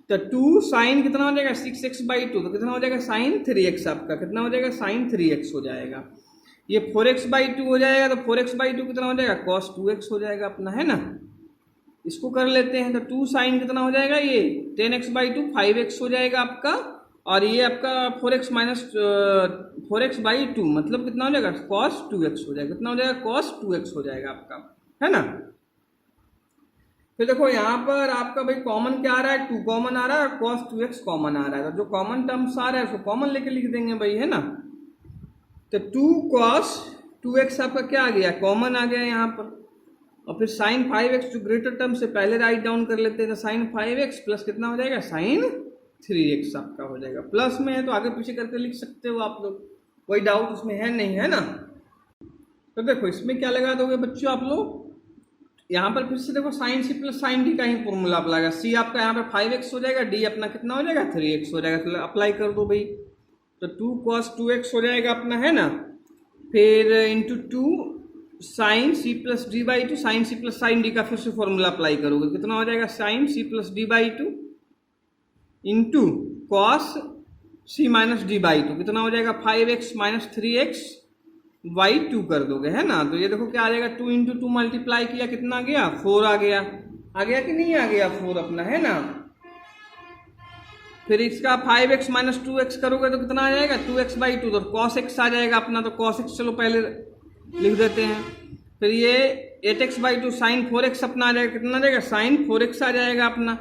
तो 2 साइन कितना हो जाएगा, 6x बाई 2, तो कितना हो जाएगा, साइन 3x आपका कितना हो जाएगा, साइन 3x हो जाएगा। ये 4x बाई 2 हो जाएगा, तो 4x बाई 2 कितना हो जाएगा, कॉस 2x हो जाएगा अपना, है ना। इसको कर लेते हैं। तो 2 साइन कितना हो जाएगा, ये 10x बाई 2 5x हो जाएगा आपका, और ये आपका 4x माइनस 4x बाई 2 मतलब कितना हो जाएगा, cos 2x हो जाएगा। कितना हो जाएगा, cos 2x हो जाएगा आपका, है ना। फिर देखो यहाँ पर आपका भाई कॉमन क्या आ रहा है, 2 कॉमन आ रहा है और cos 2x कॉमन आ रहा है। तो जो कॉमन टर्म्स आ रहा है उसको कॉमन लेके लिख देंगे भाई, है ना। तो 2 cos 2x आपका क्या आ गया, कॉमन आ गया यहाँ पर, और फिर साइन 5x जो ग्रेटर टर्म से पहले राइट डाउन कर लेते हैं। तो साइन 5x प्लस कितना हो जाएगा, साइन 3x आपका हो जाएगा। प्लस में है तो आगे पीछे करके लिख सकते हो आप लोग, कोई डाउट उसमें है नहीं, है ना। तो देखो इसमें क्या लगा दोगे बच्चों आप लोग, यहाँ पर फिर से देखो साइन सी प्लस साइन डी का ही फॉर्मूला अप्लाई होगा। सी आपका यहाँ पर 5x हो जाएगा, डी अपना कितना हो जाएगा 3x हो जाएगा। तो अप्लाई कर दो भाई, तो 2 cos 2x हो जाएगा अपना, है ना। फिर into 2 sine C plus d by two, sine C plus sine D का फिर से फॉर्मूला अप्लाई करोगे, कितना हो जाएगा sine C plus d by two into cos C minus d by two, कितना हो जाएगा 5x माइनस 3x बाई 2 कर दोगे, है ना। तो ये देखो क्या आ जाएगा, 2 इंटू 2 मल्टीप्लाई किया, कितना आ गया 4 आ गया कि नहीं आ गया 4 अपना, है ना। फिर इसका 5x माइनस 2x करोगे तो कितना आ जाएगा 2x बाई 2, तो cos x आ जाएगा अपना। तो cos x चलो पहले लिख देते हैं। फिर ये 8x बाई 2 साइन 4x अपना आ जाएगा, कितना आ जाएगा साइन 4x आ जाएगा अपना।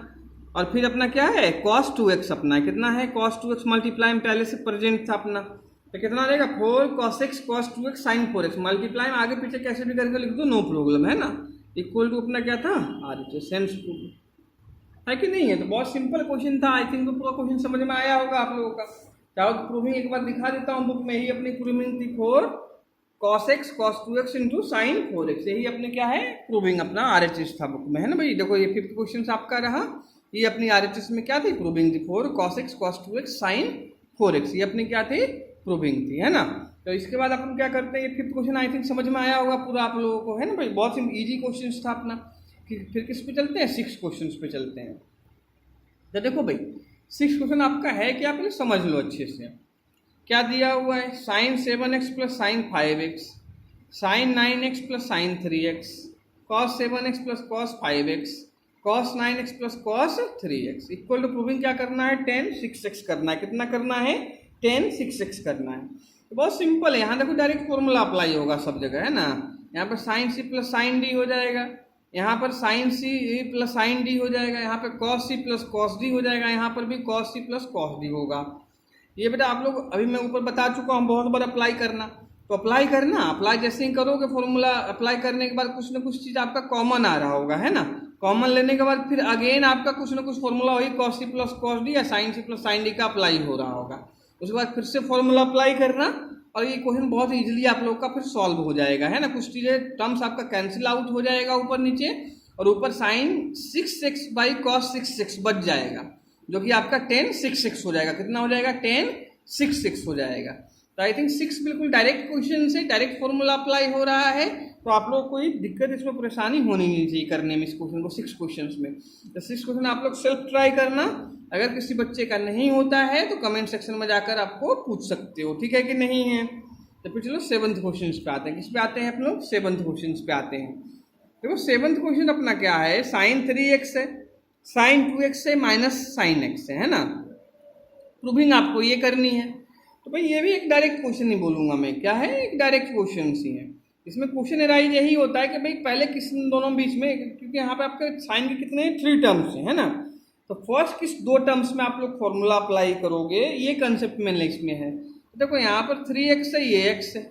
और फिर अपना क्या है cos 2x अपना है, कितना है cos 2x मल्टीप्लाई में पहले से प्रेजेंट था अपना, तो कितना आ जाएगा 4 cos x cos 2x sine 4x multiply में आगे पीछे कैसे भी करके लिख दो, नो प्रॉब्लम, है ना। इक्वल टू अपना क्या था सेंस है कि नहीं है। तो बहुत सिंपल क्वेश्चन था। आई थिंक तो पूरा क्वेश्चन समझ में आया होगा आप लोगों का। चाहो तो प्रूविंग एक बार दिखा देता हूँ बुक में ही, अपनी प्रूविंग थी 4 cos x cos 2x into sine 4x, यही अपने क्या है प्रूविंग अपना RHS था बुक में, है ना भाई। देखो ये 5th क्वेश्चन आपका रहा, ये अपनी RHS में क्या थी प्रूविंग थी 4 cos x cos 2x sine 4x, ये अपनी क्या थी प्रूविंग थी, है ना। तो इसके बाद अपन क्या करते हैं, ये 5th क्वेश्चन आई थिंक समझ में आया होगा पूरा आप लोगों को, है ना भाई। बहुत इजी क्वेश्चन था अपना। फिर किस पे चलते हैं 6 क्वेश्चन पे चलते हैं। तो देखो भाई 6 क्वेश्चन आपका है क्या, पहले समझ लो अच्छे से। क्या दिया हुआ है, sine 7x plus sine 5x, sine 9x plus sine 3x, cos 7x plus cos 5x, cos 9x plus cos 3x, equal to proving क्या करना है tan 6x करना है, कितना करना है tan 6x करना है। तो बहुत सिंपल है, यहाँ देखो डायरेक्ट फॉर्मूला अप्लाई होगा सब जगह, है ना। यहाँ पर साइन सी प्लस साइन डी हो जाएगा, यहाँ पर साइन सी प्लस साइन डी हो जाएगा, यहाँ पर कॉस सी प्लस कॉस डी हो जाएगा, यहाँ पर भी कॉस सी प्लस कॉस डी होगा। ये बेटा आप लोग अभी मैं ऊपर बता चुका हूँ, बहुत बार अप्लाई करना। तो अप्लाई करना, अप्लाई जैसे ही करोगे फॉर्मूला अप्लाई करने के बाद कुछ ना कुछ चीज़ आपका कॉमन आ रहा होगा, है ना। कॉमन लेने के बाद फिर अगेन आपका कुछ ना कुछ फॉर्मूला वही कॉस सी प्लस कॉस डी या साइन सी प्लस साइन डी का अप्लाई हो रहा होगा। उसके बाद फिर से फॉर्मूला अप्लाई करना और ये क्वेश्चन बहुत इजीली आप लोग का फिर सॉल्व हो जाएगा, है ना। कुछ चीज़ें टर्म्स आपका कैंसिल आउट हो जाएगा ऊपर नीचे, और ऊपर sign 6x by cos 6x बच जाएगा, जो कि आपका tan 6x हो जाएगा। कितना हो जाएगा tan 6x हो जाएगा। तो आई थिंक 6 बिल्कुल डायरेक्ट क्वेश्चन से डायरेक्ट फॉर्मूला अप्लाई हो रहा है, तो आप लोग कोई दिक्कत इसमें परेशानी होनी नहीं चाहिए करने में इस क्वेश्चन को 6 क्वेश्चन में। तो 6 क्वेश्चन आप लोग सेल्फ ट्राई करना, अगर किसी बच्चे का नहीं होता है तो कमेंट सेक्शन में जाकर आपको पूछ सकते हो, ठीक है कि नहीं है। तो फिर चलो 7th क्वेश्चन पे आते हैं। किस पे आते हैं आप लोग 7th क्वेश्चन पे आते हैं। देखो 7th क्वेश्चन अपना क्या है, साइन 3x है, साइन 2x है, माइनस साइन x है ना। प्रूविंग आपको ये करनी है। तो भाई ये भी एक डायरेक्ट क्वेश्चन नहीं बोलूँगा मैं, क्या है एक डायरेक्ट क्वेश्चन ही है। इसमें क्वेश्चन एराइज यही होता है कि भाई पहले किस दोनों बीच में, क्योंकि यहाँ पे आपके साइन के कितने 3 टर्म्स हैं, है ना। तो फर्स्ट किस 2 टर्म्स में आप लोग फॉर्मूला अप्लाई करोगे, ये कंसेप्ट में इसमें है। देखो यहाँ पर 3x है, ये x है,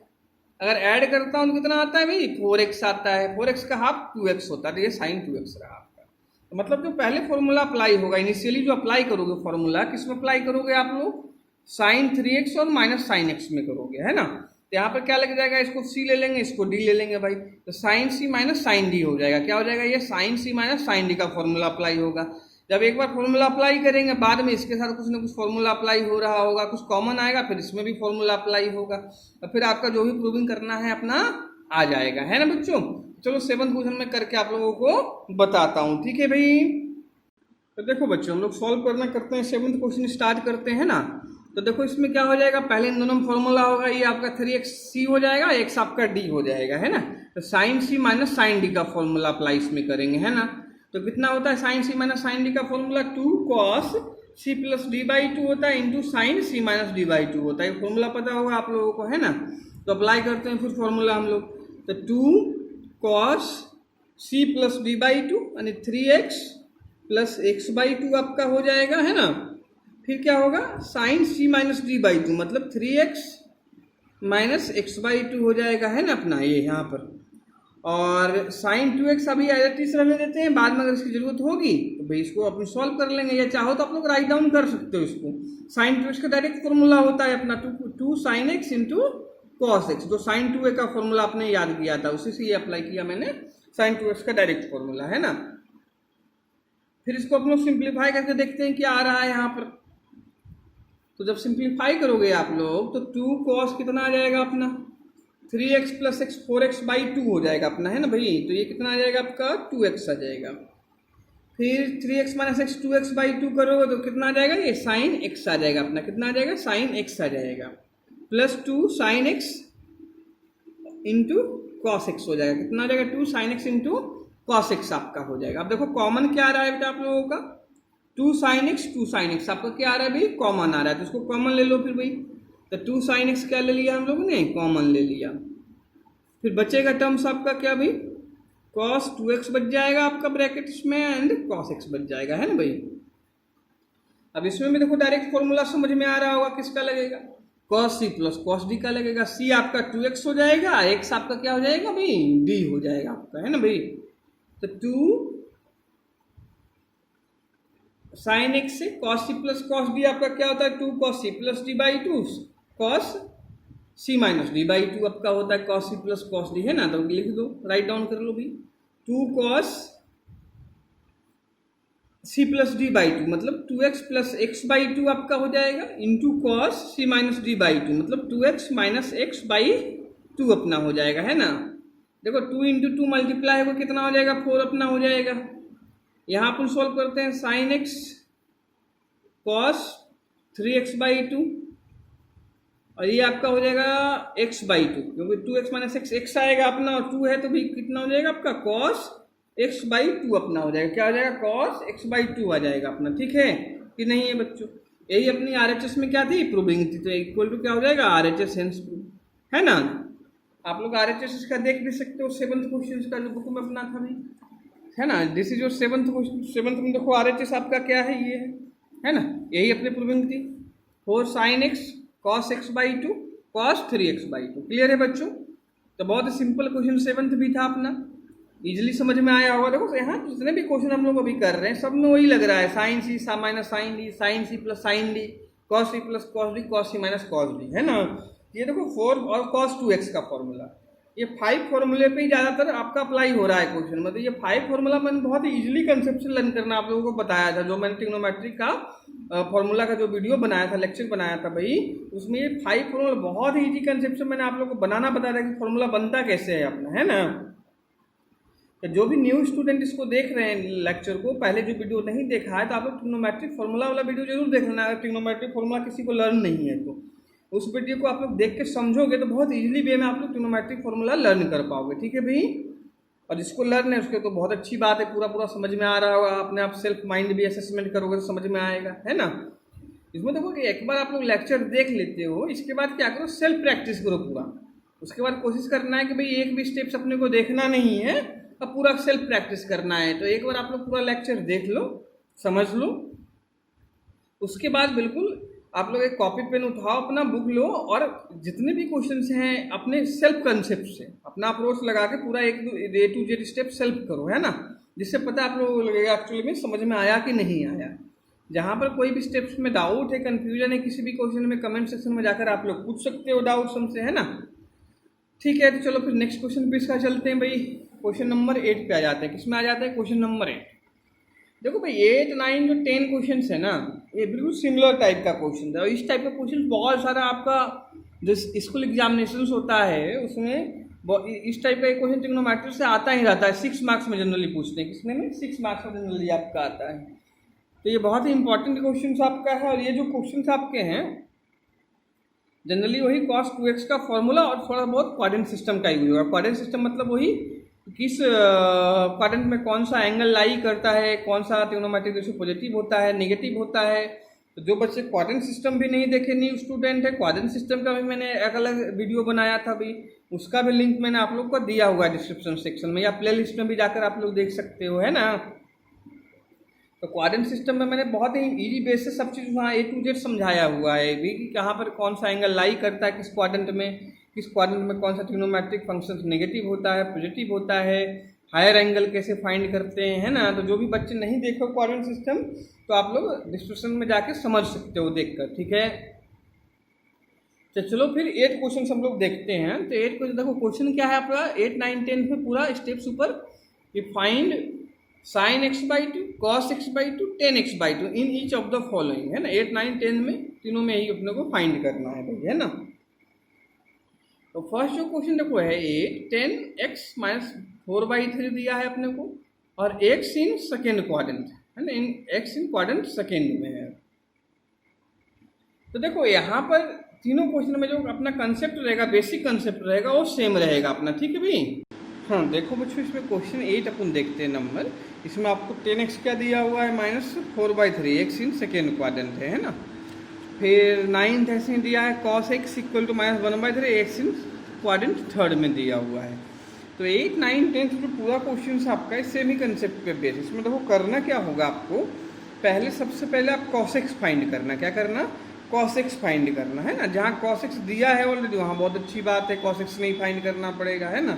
अगर ऐड करता हूँ तो कितना आता है भाई 4x आता है, 4x का हाफ 2x होता है, तो ये साइन 2x रहा आपका। तो मतलब जो पहले फॉर्मूला अप्लाई होगा इनिशियली जो अप्लाई करोगे फॉर्मूला, किस में अप्लाई करोगे आप लोग साइन 3x और माइनस साइन x में करोगे, है ना। तो यहाँ पर क्या लग जाएगा, इसको c ले लेंगे, इसको d ले लेंगे भाई, तो sine c minus sine d हो जाएगा। क्या हो जाएगा, ये sine c minus sine d का फॉर्मूला अप्लाई होगा। जब एक बार फॉर्मूला अप्लाई करेंगे, बाद में इसके साथ कुछ ना कुछ फॉर्मूला अप्लाई हो रहा होगा, कुछ कॉमन आएगा, फिर इसमें भी फॉर्मूला अप्लाई होगा, और फिर आपका जो भी प्रूविंग करना है अपना आ जाएगा, है ना बच्चों। चलो 7th क्वेश्चन में करके आप लोगों को बताता हूँ, ठीक है भाई। तो देखो बच्चों हम लोग सॉल्व करना करते हैं, 7th क्वेश्चन स्टार्ट करते हैं ना। तो देखो इसमें क्या हो जाएगा, पहले इन दोनों में फॉर्मूला होगा, ये आपका 3xc हो जाएगा, x आपका d हो जाएगा, है ना। तो sine c minus sine d का फॉर्मूला अप्लाई इसमें करेंगे, है ना। तो कितना होता है sine c minus sine d का formula 2 cos c plus d by 2 होता है into sine c minus d by 2 होता है। फॉर्मूला पता होगा आप लोगों को, है ना। तो अप्लाई करते हैं फिर फॉर्मूला हम लोग। तो 2 cos c plus d by 2 यानी 3x प्लस x बाई 2 आपका हो जाएगा, है ना। फिर क्या होगा sine c minus d by 2 मतलब 3x माइनस x बाई 2 हो जाएगा, है ना अपना ये यहाँ पर। और साइन 2x अभी एज इट रहने देते हैं, बाद में अगर इसकी जरूरत होगी तो भाई इसको अपन सॉल्व कर लेंगे, या चाहो तो आप लोग राइट डाउन कर सकते हो इसको। साइन 2x का डायरेक्ट फॉर्मूला होता है अपना 2 sine x into cos x, जो साइन 2a का फॉर्मूला आपने याद किया था उसी से ये अप्लाई किया मैंने साइन 2x का डायरेक्ट फॉर्मूला है ना। फिर इसको हम लोग सिंप्लीफाई करके देखते हैं क्या आ रहा है यहाँ पर। तो जब सिंप्लीफाई करोगे आप लोग तो 2 cos कितना आ जाएगा अपना 3x plus x 4x by 2 हो जाएगा अपना, है ना भाई। तो ये कितना आ जाएगा आपका 2x आ जाएगा। फिर 3x minus x 2x by 2 करोगे तो कितना आ जाएगा, ये साइन x आ जाएगा अपना, कितना आ जाएगा साइन x आ जाएगा, plus 2 sine x into cos x हो जाएगा, कितना आ जाएगा 2 sine x into cos x आपका हो जाएगा। अब देखो कॉमन क्या आ रहा है बेटा आप लोगों का 2 साइन एक्स आपका क्या आ रहा है भाई, कॉमन आ रहा है। तो उसको कॉमन ले लो फिर भाई। तो 2 साइन एक्स क्या ले लिया हम लोगों ने, कॉमन ले लिया। फिर बचेगा टर्म्स आपका क्या भाई, cos 2x बच जाएगा आपका ब्रैकेट्स में एंड cos x बच जाएगा, है ना भाई। अब इसमें भी देखो डायरेक्ट फॉर्मूला समझ में आ रहा होगा, किसका लगेगा cos c plus cos d का लगेगा। c आपका 2x हो जाएगा, x आपका क्या हो जाएगा भाई d हो जाएगा आपका, है ना भाई। तो 2 साइन x से cos c plus cos d आपका क्या होता है 2 cos c plus d by 2 cos c minus d by 2 आपका होता है cos c plus cos d, है ना। तो लिख दो, राइट डाउन कर लो भाई 2 cos c plus d by 2 मतलब 2x प्लस एक्स बाई 2 आपका हो जाएगा into cos c minus d by 2 मतलब 2x माइनस एक्स बाई 2 अपना हो जाएगा, है ना। देखो 2 इंटू 2 मल्टीप्लाई होगा कितना हो जाएगा 4 अपना हो जाएगा। यहाँ अपन सोल्व करते हैं साइन x cos 3x बाई 2 और ये आपका हो जाएगा x बाई 2 क्योंकि 2x माइनस एक्स एक्स आएगा अपना और 2 है तो भी कितना हो जाएगा आपका cos x बाई 2 अपना हो जाएगा, क्या हो जाएगा cos x बाई 2 आ जाएगा अपना, ठीक है कि नहीं है बच्चों। यही अपनी RHS में क्या थी, प्रूविंग थी, तो इक्वल टू क्या हो जाएगा RHS हेंस प्रूव, है ना। आप लोग RHS का देख भी सकते हो 7th क्वेश्चन का जो बुक में अपना था भाई, है ना। This is your 7th question, 7th में देखो RHS आपका क्या है, ये है ना, यही अपनी प्रूविंग थी 4 साइन x cos x बाई 2 cos 3x बाई 2। क्लियर है बच्चों। तो बहुत ही सिंपल क्वेश्चन 7th भी था अपना, इजीली समझ में आया होगा। देखो यहाँ जितने भी क्वेश्चन हम लोग अभी कर रहे हैं सब में वही लग रहा है, sine C minus sine D, sine सी प्लस साइन डी, कॉस सी प्लस कॉस डी, कॉस सी माइनस कॉस डी, है ना। ये देखो 4 और cos 2x का फॉर्मूला, ये 5 फॉर्मूले पे ही ज़्यादातर आपका अप्लाई हो रहा है क्वेश्चन। मतलब ये 5 फॉर्मूला मैंने बहुत ही इजीली कंसेप्शन लर्न करना आप लोगों को बताया था, जो मैंने ट्रिग्नोमेट्री का फॉर्मूला का जो वीडियो बनाया था, लेक्चर बनाया था भाई, उसमें ये 5 फॉर्मूला बहुत ही इजी कंसेप्शन मैंने आप लोगों को बनाना बताया था कि फॉर्मूला बनता कैसे है अपना, है ना। तो जो भी न्यू स्टूडेंट इसको देख रहे हैं लेक्चर को, पहले जो वीडियो नहीं देखा है तो आप लोग ट्रिग्नोमेट्रिक फॉर्मूला वाला वीडियो जरूर देखना। अगर ट्रिग्नोमेट्रिक फॉर्मूला किसी को लर्न नहीं है तो उस वीडियो को आप लोग देख के समझोगे तो बहुत इजीली वे में आप लोग ट्रिग्नोमेट्रिक फॉर्मूला लर्न कर पाओगे, ठीक है भाई। और जिसको लर्न है उसके तो बहुत अच्छी बात है, पूरा पूरा समझ में आ रहा होगा, अपने आप सेल्फ माइंड भी असेसमेंट करोगे तो समझ में आएगा, है ना। इसमें देखो कि एक बार आप लोग लेक्चर देख लेते हो, इसके बाद क्या करो सेल्फ प्रैक्टिस करो पूरा। उसके बाद कोशिश करना है कि भाई एक भी स्टेप्स अपने को देखना नहीं है, अब पूरा सेल्फ प्रैक्टिस करना है। तो एक बार आप लोग पूरा लेक्चर देख लो, समझ लो, उसके बाद बिल्कुल आप लोग एक कॉपी पेन उठाओ, अपना बुक लो और जितने भी क्वेश्चंस हैं अपने सेल्फ कंसेप्ट से अपना अप्रोच लगा के पूरा एक A to Z step self करो, है ना। जिससे पता आप लोगों को लगेगा एक्चुअली में समझ में आया कि नहीं आया। जहाँ पर कोई भी स्टेप्स में डाउट है, कन्फ्यूजन है किसी भी क्वेश्चन में, कमेंट सेक्शन में जाकर आप लोग पूछ सकते हो डाउट्स हमसे, है ना। ठीक है, तो चलो फिर नेक्स्ट क्वेश्चन पे इसका चलते हैं भाई। क्वेश्चन नंबर 8 पे आ जाते हैं। किसमें आ जाता है क्वेश्चन नंबर 8। देखो भाई 8, 9 जो 10 क्वेश्चन है ना, ये बिल्कुल सिमिलर टाइप का क्वेश्चन है। और इस टाइप का क्वेश्चन बहुत सारा आपका जो स्कूल एग्जामिनेशन होता है उसमें इस टाइप का क्वेश्चन ट्रिग्नोमेट्री से आता ही रहता है। 6 मार्क्स में जनरली पूछते हैं, किसने में 6 मार्क्स में जनरली आपका आता है। तो ये बहुत ही इंपॉर्टेंट क्वेश्चन आपका है। और ये जो क्वेश्चन आपके हैं जनरली वही cos 2x का फॉर्मूला और थोड़ा बहुत क्वाड्रेंट सिस्टम का यूज होगा। क्वाड्रेंट सिस्टम मतलब वही किस क्वाड्रेंट में कौन सा एंगल लाई करता है, कौन सा ट्रिग्नोमेट्रिक रेशियो पॉजिटिव होता है, नेगेटिव होता है। तो जो बच्चे क्वाड्रेंट सिस्टम भी नहीं देखे, न्यू स्टूडेंट है, क्वाड्रेंट सिस्टम का भी मैंने एक अलग वीडियो बनाया था भी, उसका भी लिंक मैंने आप लोग को दिया हुआ है डिस्क्रिप्शन सेक्शन में, या प्ले लिस्ट में भी जाकर आप लोग देख सकते हो, है ना। तो क्वाड्रेंट सिस्टम में मैंने बहुत ही इजी बेस से सब चीज़ वहाँ A to Z समझाया हुआ है भी कि कहाँ पर कौन सा एंगल लाई करता है, किस क्वाड्रेंट में कौन सा ट्रिग्नोमेट्रिक फंक्शन नेगेटिव होता है, पॉजिटिव होता है, हायर एंगल कैसे फाइंड करते हैं, है ना। तो जो भी बच्चे नहीं देखो क्वाड्रेंट सिस्टम तो आप लोग डिस्क्रिप्शन में जाके समझ सकते हो देखकर, ठीक है। तो चलो फिर 8 क्वेश्चन हम लोग देखते हैं। तो 8 क्वेश्चन देखो, क्वेश्चन क्या है आपका 8, 9, 10 में पूरा स्टेप्स ऊपर कि find sine x by two, cos x by two, ten x by two in each of the following, है ना। 8, 9, 10 में तीनों में ही अपने को फाइंड करना है भाई, है ना। तो फर्स्ट जो क्वेश्चन देखो है 8, 10 एक्स माइनस 4/3 दिया है अपने को, और एक्स इन सेकेंड क्वाड्रेंट, है ना, इन एक्स इन क्वाड्रेंट सेकेंड में है। तो देखो यहाँ पर तीनों क्वेश्चन में जो अपना कंसेप्ट रहेगा, बेसिक कंसेप्ट रहेगा, वो सेम रहेगा अपना, ठीक है भाई। हाँ देखो बच्चों, इसमें क्वेश्चन 8 अपन देखते हैं नंबर। इसमें आपको 10x क्या दिया हुआ है, minus 4/3, x in second quadrant है ना। फिर 9th ऐसे दिया है cos x इक्वल टू minus 1/3, x in quadrant third में दिया हुआ है। तो 8, 9, 10 जो पूरा क्वेश्चन है आपका इस सेम ही कंसेप्ट पे बेस। इसमें देखो करना क्या होगा आपको, पहले सबसे पहले आप cos x फाइंड करना, क्या करना, cos x फाइंड करना, है ना। जहाँ cos x दिया है ऑलरेडी वहाँ बहुत अच्छी बात है, cos x नहीं फाइंड करना पड़ेगा, है ना।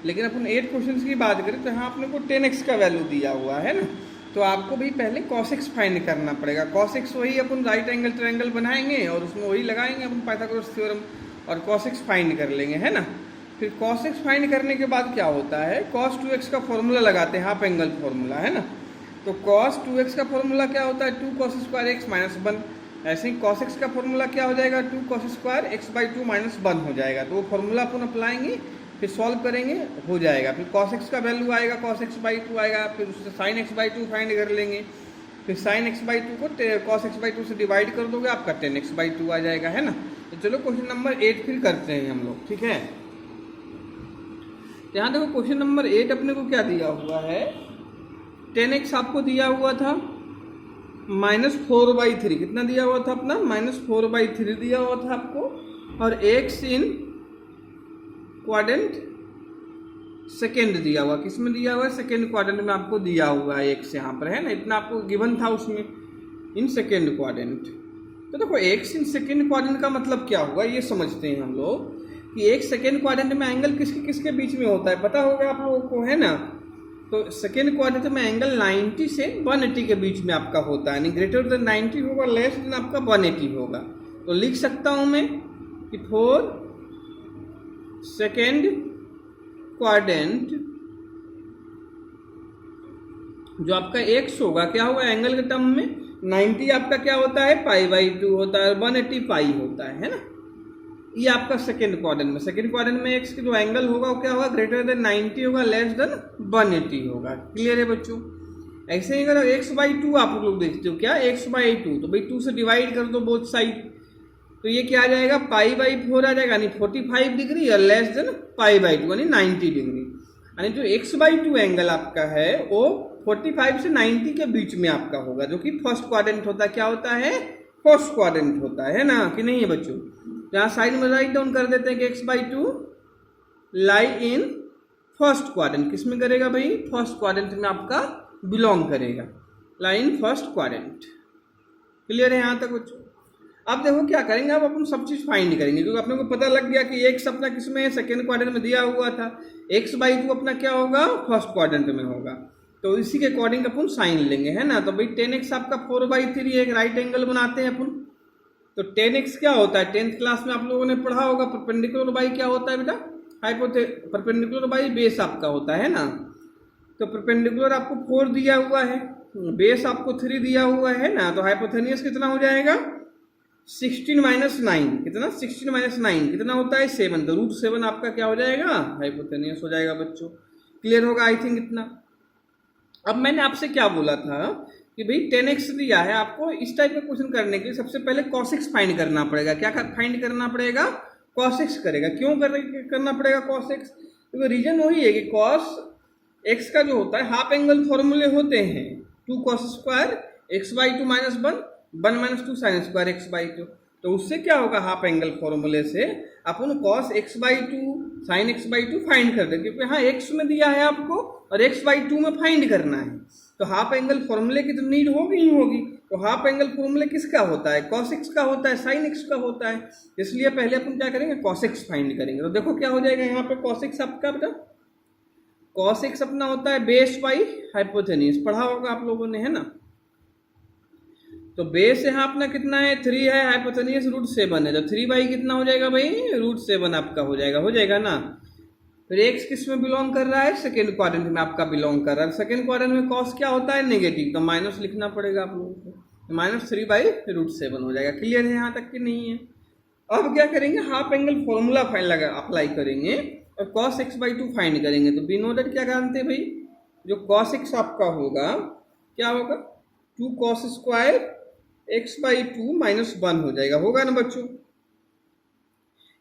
लेकिन अपन 8 क्वेश्चन की बात करें तो यहाँ अपने को 10x का वैल्यू दिया हुआ है ना, तो आपको भी पहले cos x फाइंड करना पड़ेगा। cos x वही अपन राइट एंगल ट्रायंगल बनाएंगे और उसमें वही लगाएंगे अपन पाइथागोरस थ्योरम, और cos x फाइंड कर लेंगे, है ना। फिर cos x फाइंड करने के बाद क्या होता है, cos 2x का फॉर्मूला लगाते हैं, हाफ एंगल फॉर्मूला, है ना। तो cos 2x का फॉर्मूला क्या होता है, 2 cos स्क्वायर x माइनस 1। ऐसे ही cos x का फॉर्मूला क्या हो जाएगा, 2 cos स्क्वायर x/2 माइनस 1 हो जाएगा। तो वो फॉर्मूला अपन अप्लाएंगे, फिर सॉल्व करेंगे, हो जाएगा। फिर cos x का वैल्यू आएगा, cos x/2 आएगा, फिर उससे sin x/2 फाइंड कर लेंगे। फिर sin x/2 को cos x/2 से डिवाइड कर दोगे, आपका 10x/2 आ जाएगा, है ना। तो चलो क्वेश्चन नंबर 8 फिर करते हैं हम लोग, ठीक है। यहाँ देखो क्वेश्चन नंबर 8 अपने को क्या दिया हुआ है, 10x आपको दिया हुआ था, माइनस 4/3 कितना दिया हुआ था अपना, माइनस 4/3 दिया हुआ था आपको, और x इन क्वाड्रेंट सेकेंड दिया हुआ, किसमें दिया हुआ है, सेकेंड क्वाड्रेंट में आपको दिया हुआ है x यहाँ पर, है ना। इतना आपको गिवन था उसमें, इन सेकेंड क्वाड्रेंट। तो देखो x इन सेकेंड क्वाड्रेंट का मतलब क्या होगा, ये समझते हैं हम लोग कि एक सेकेंड क्वाड्रेंट में एंगल किसके किसके बीच में होता है, पता होगा आप लोगों को, है ना। तो सेकेंड क्वाड्रेंट में एंगल 90 से 180 के बीच में आपका होता है, यानी ग्रेटर देन 90 होगा, लेस देन आपका 180 होगा। तो लिख सकता हूं मैं कि फॉर सेकेंड क्वाड्रेंट जो आपका x होगा, क्या होगा एंगल के टर्म में, 90 आपका क्या होता है, π/2 होता है, 180 पाई होता है ना। ये आपका सेकेंड क्वाड्रेंट में, सेकेंड क्वाड्रेंट में x की जो एंगल होगा वो क्या होगा, ग्रेटर देन 90 होगा, लेस देन 180 होगा। क्लियर है बच्चों। ऐसे ही अगर x/2 आप लोग देखते हो, क्या x/2, तो भाई 2 से डिवाइड कर दो बोथ साइड, तो ये क्या आ जाएगा, π/4 आ जाएगा, यानी 45 डिग्री, और लेस देन π/2 यानी 90 डिग्री। यानी जो x/2 एंगल आपका है वो 45 से 90 के बीच में आपका होगा, जो कि फर्स्ट क्वाड्रेंट होता है, क्या होता है, फर्स्ट क्वाड्रेंट होता है ना, कि नहीं है बच्चों। यहाँ साइड में राइट डाउन कर देते हैं कि x/2 lie in first quadrant, किसमें करेगा भाई, फर्स्ट क्वाड्रेंट में आपका बिलोंग करेगा, लाई इन फर्स्ट क्वाड्रेंट। क्लियर है यहाँ तक बच्चों। अब देखो क्या करेंगे, अब अपन सब चीज फाइंड करेंगे, क्योंकि अपने को पता लग गया कि x अपना किसमें है, सेकेंड क्वाड्रेंट में दिया हुआ था, x/2 अपना क्या होगा, फर्स्ट क्वाड्रेंट में होगा। तो इसी के अकॉर्डिंग अपन साइन लेंगे, है ना। तो भाई 10x आपका 4/3 एक राइट एंगल बनाते हैं अपन। तो 10x क्या होता है, 10th क्लास में आप लोगों ने पढ़ा होगा, परपेंडिकुलर बाई क्या होता है बेटा, परपेंडिकुलर बाई बेस आपका होता है ना। तो परपेंडिकुलर आपको 4 दिया हुआ है, बेस आपको 3 दिया हुआ है ना, तो हाइपोथेनियस कितना हो जाएगा, 16 - 9, कितना 16 - 9 कितना होता है, 7। तो √7 आपका क्या हो जाएगा, हाइपोथेनियस हो जाएगा बच्चों। क्लियर होगा आई थिंक इतना। अब मैंने आपसे क्या बोला था कि भाई 10x दिया है आपको, इस टाइप का क्वेश्चन करने के लिए सबसे पहले cos x फाइंड करना पड़ेगा। क्या फाइंड करना पड़ेगा, cos x करेगा। क्यों करना पड़ेगा cos x, तो रीजन वही है कि cos x का जो होता है हाफ एंगल फॉर्मूले होते हैं, 2 cos square x/2 minus 1 - 2 sin square x/2। तो उससे क्या होगा, हाफ एंगल फॉर्मूले से अपन cos x/2 sin x/2 find कर देंगे, क्योंकि हाँ x में दिया है आपको और x/2 में फाइंड करना है, तो हाफ एंगल फॉर्मूले की तो नीड होगी ही होगी। तो हाफ एंगल फॉर्मूले किसका होता है, cos x का होता है, sin x का होता है। इसलिए पहले अपन क्या करेंगे, cos x फाइंड करेंगे। तो देखो क्या हो जाएगा यहाँ पे, cos x आपका बेटा, cos x अपना होता है बेस बाई हाइपोथेनियस, पढ़ा होगा आप लोगों ने, है ना। तो बेस यहाँ अपना कितना है, 3 है, हाइपोथेनियस √7 है, तो 3 बाई कितना हो जाएगा भाई, √7 आपका हो जाएगा ना। फिर एक्स किस में बिलोंग कर रहा है, सेकेंड क्वाड्रेंट में आपका बिलोंग कर रहा है। सेकेंड क्वाड्रेंट में कॉस क्या होता है, नेगेटिव, तो माइनस लिखना पड़ेगा आप लोगों को, -3/√7 हो जाएगा। क्लियर है यहाँ तक कि नहीं है। अब क्या करेंगे, हाफ एंगल फॉर्मूला अप्लाई करेंगे और cos x/2 फाइंड करेंगे। तो वी नो दैट क्या जानते हैं भाई, जो cos x आपका होगा क्या होगा, 2 cos स्क्वायर x/2 -1 हो जाएगा, होगा ना बच्चों।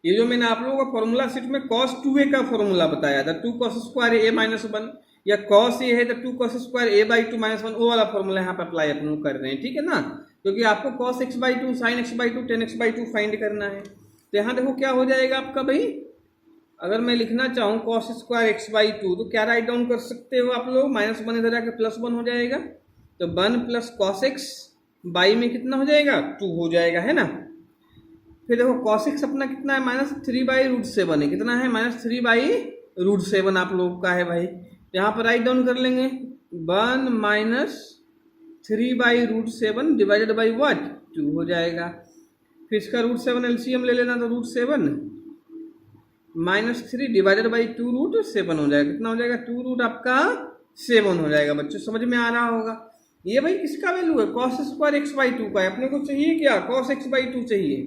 ये जो मैंने आप लोगों का फॉर्मूला शीट में cos 2a का फॉर्मूला बताया था, 2 cos स्क्वायर a-1, या cos a है तो 2 cos स्क्वायर a/2 -1, वो वाला फॉर्मूला यहाँ पे अप्लाई अपन लोग कर रहे हैं, ठीक है ना। क्योंकि आपको cos x/2 sin x/2 tan x/2 find करना है। तो यहाँ देखो क्या हो जाएगा आपका भाई, अगर मैं लिखना चाहूँ cos स्क्वायर x/2 तो क्या राइट डाउन कर सकते हो आप लोग, -1 इधर आके +1 हो जाएगा, तो 1 + cos x बाई में कितना हो जाएगा, 2 हो जाएगा, है ना। फिर देखो cos x अपना कितना है, -3/√7 है, कितना है, -3/√7 आप लोगों का है भाई। यहाँ पर राइट डाउन कर लेंगे, 1 - 3/√7 डिवाइडेड बाई व्हाट, 2 हो जाएगा। फिर इसका √7 एलसीएम ले लेना, तो √7 -3 डिवाइडेड बाई 2√7 हो जाएगा, कितना हो जाएगा, 2 आपका 7 हो जाएगा। बच्चों समझ में आ रहा होगा। ये भाई किसका वैल्यू है, cos स्क्वायर x/2 का है। अपने को चाहिए क्या, cos x/2 चाहिए,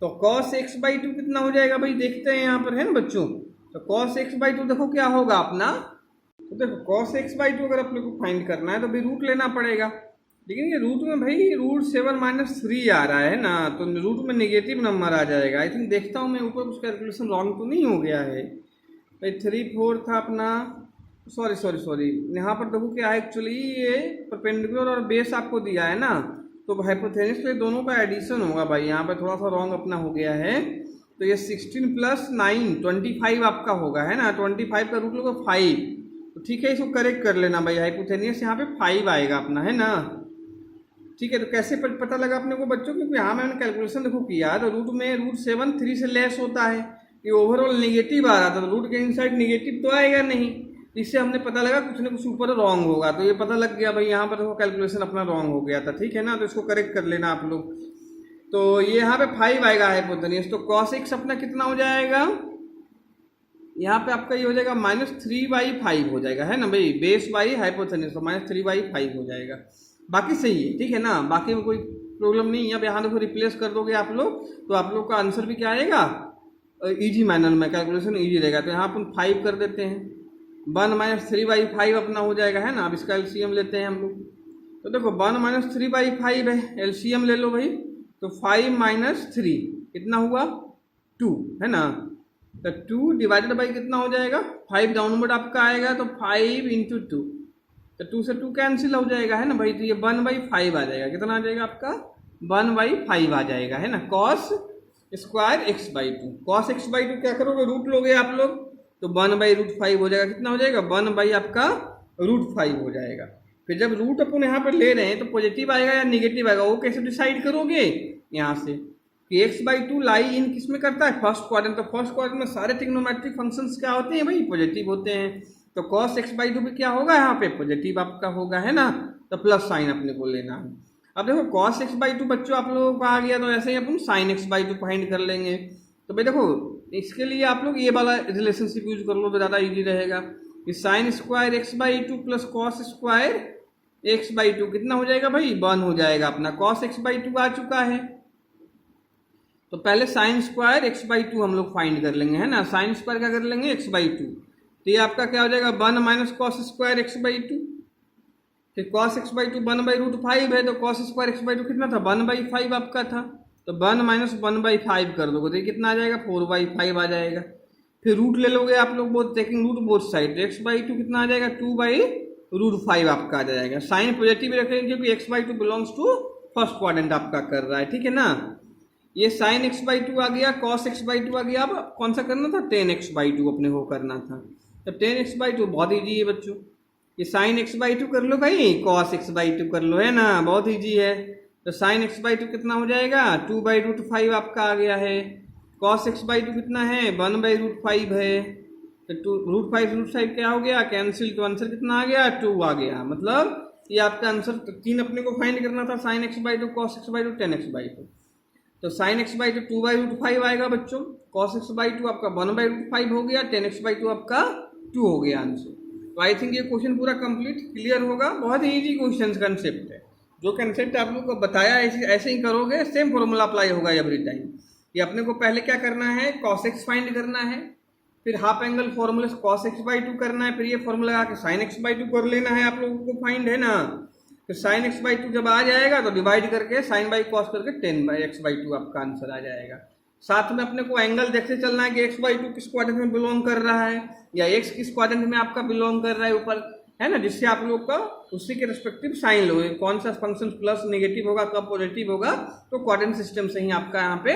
तो cos x/2 कितना हो जाएगा भाई, देखते हैं यहाँ पर, है ना बच्चों। तो cos x/2 देखो क्या होगा अपना, तो देखो cos x/2 अगर अपने को फाइंड करना है तो भाई रूट लेना पड़ेगा, लेकिन ये रूट में भाई √7 - 3 आ रहा है ना, तो रूट में नेगेटिव नंबर आ जाएगा। आई थिंक देखता हूँ मैं ऊपर कुछ कैलकुलेशन रॉन्ग तो नहीं हो गया है भाई। 3/4 था अपना, सॉरी यहाँ पर देखो क्या है, एक्चुअली ये परपेंडिकुलर और बेस आपको दिया है ना, तो हाइपोथेनिस के दोनों का एडिशन होगा भाई। यहाँ पे थोड़ा सा रॉन्ग अपना हो गया है, तो ये 16 + 9 25 आपका होगा, है ना। 25 का रूट लोगे 5, तो ठीक है, इसको करेक्ट कर लेना भाई। हाइपोथेनियस यहाँ पे 5 आएगा अपना, है ना। ठीक है, तो कैसे पता लगा अपने को बच्चों, क्योंकि यहाँ मैंने कैलकुलेशन देखो किया, तो रूट में √7 3 से लेस होता है, ये ओवरऑल नेगेटिव आ रहा था, तो रूट के इनसाइड नेगेटिव तो आएगा नहीं, इससे हमने पता लगा कुछ ना कुछ ऊपर रॉन्ग होगा। तो ये पता लग गया भाई, यहाँ पर देखो कैलकुलेशन अपना रॉन्ग हो गया था, ठीक है ना। तो इसको करेक्ट कर लेना आप लोग। तो ये यहाँ पे 5 आएगा हाइपोथेनियस, तो cos x अपना कितना हो जाएगा, यहाँ पे आपका ये हो जाएगा -3/5 हो जाएगा, है ना भाई, बेस बाई हाइपोथेनियस, तो -3/5 हो जाएगा। बाकी सही है, ठीक है ना, बाकी में कोई प्रॉब्लम नहीं है। अब यहाँ देखो रिप्लेस कर दोगे आप लोग, तो आप लोग का आंसर भी क्या आएगा, इजी मैनर में, कैलकुलेशन इजी रहेगा। तो यहाँ अपन 5 कर देते हैं, 1 - 3/5 अपना हो जाएगा, है ना। अब इसका एलसीएम लेते हैं हम लोग, तो देखो 1 - 3/5 है, एलसीएम ले लो भाई, तो 5 - 3 कितना हुआ, 2, है ना। तो 2 डिवाइडेड बाई कितना हो जाएगा, 5 डाउनवर्ड आपका आएगा, तो 5 × 2, तो 2 से 2 कैंसिल हो जाएगा, है ना भाई। तो ये 1/5 आ जाएगा, कितना आ जाएगा आपका, 1/5 आ जाएगा, है ना। cos square x/2, cos x/2 क्या करोगे, रूट लोगे आप लोग, तो 1/√5 हो जाएगा, कितना हो जाएगा, 1 आपका √5 हो जाएगा। फिर जब रूट अपन यहाँ पर ले रहे हैं तो पॉजिटिव आएगा या निगेटिव आएगा, वो कैसे डिसाइड करोगे, यहाँ से कि x/2 लाई इन किस में करता है, फर्स्ट क्वाड्रेंट। तो फर्स्ट क्वाड्रेंट में सारे ट्रिग्नोमेट्रिक फंक्शंस क्या होते हैं भाई, पॉजिटिव होते हैं। तो cos x/2 भी क्या होगा, यहाँ पे पॉजिटिव आपका होगा, है ना। तो प्लस साइन अपने को लेना है। अब देखो cos x/2 बच्चों आप लोगों को आ गया, तो ऐसे ही अपन sin x/2 फाइंड कर लेंगे। तो भाई देखो इसके लिए आप लोग ये वाला रिलेशनशिप यूज कर लो तो ज़्यादा इजी रहेगा, कि sin square x/2 + cos square x/2 कितना हो जाएगा भाई, 1 हो जाएगा अपना। cos x/2 आ चुका है, तो पहले sin स्क्वायर x/2 हम लोग फाइंड कर लेंगे, है ना। sin स्क्वायर क्या कर लेंगे, x/2, तो ये आपका क्या हो जाएगा, 1 - cos स्क्वायर x/2। फिर cos x/2 1/√5 है, तो cos स्क्वायर x/2 कितना था, 1/5 आपका था, तो 1 - 1/5 कर दोगे, तो ये कितना आ जाएगा, 4/5 आ जाएगा। फिर रूट ले लोगे आप लोग, both taking root both side, तो x/2 कितना आ जाएगा, 2/√5 आपका आ जाएगा। साइन पॉजिटिव रखेंगे क्योंकि x/2 belongs to first quadrant आपका कर रहा है, ठीक है ना। ये sin x/2 आ गया, cos x/2 आ गया। अब कौन सा करना था, tan x/2 अपने को करना था। तो tan x/2 बहुत ईजी है बच्चों, ये sin x/2 कर लो भाई, cos x/2 कर लो, है ना, बहुत ईजी है। तो sin x/2 कितना हो जाएगा, 2/√5 आपका आ गया है। cos x/2 कितना है, 1/√5 है, तो √5 क्या हो गया, कैंसिल, तो आंसर कितना आ गया, 2 आ गया। मतलब ये आपका आंसर 3 अपने को फाइंड करना था, sin x/2 cos x/2 tan x/2। तो साइन एक्स बाई टू 2/√5 आएगा बच्चों। कॉस एक्स बाई टू आपका 1/√5 हो गया। टेन एक्स बाई टू आपका 2 हो गया आंसर। तो आई थिंक ये क्वेश्चन पूरा कंप्लीट क्लियर होगा। बहुत ही ईजी क्वेश्चन कंसेप्ट है। जो कंसेप्ट आप लोग को बताया ऐसे ही करोगे, सेम फॉर्मूला अप्लाई होगा एवरी टाइम। ये अपने को पहले क्या करना है, कॉस एक्स फाइंड करना है, फिर हाफ एंगल फॉर्मूले से कॉस एक्स बाई टू करना है, फिर ये फॉर्मूला लगा के साइन एक्स बाई टू कर लेना है आप लोगों को फाइंड, है ना। फिर साइन एक्स बाई टू जब आ जाएगा तो डिवाइड करके साइन बाई कॉस करके 10/x बाई टू आपका आंसर आ जाएगा। साथ में अपने को एंगल देखते चलना है कि एक्स बाई टू किस क्वाड्रेंट में बिलोंग कर रहा है या एक्स किस क्वाड्रेंट में आपका बिलोंग कर रहा है ऊपर, है ना, जिससे आप लोग का उसी के रिस्पेक्टिव साइन लो, कौन सा फंक्शन प्लस नेगेटिव होगा कब पॉजिटिव होगा, तो क्वाड्रेंट सिस्टम से ही आपका यहाँ पे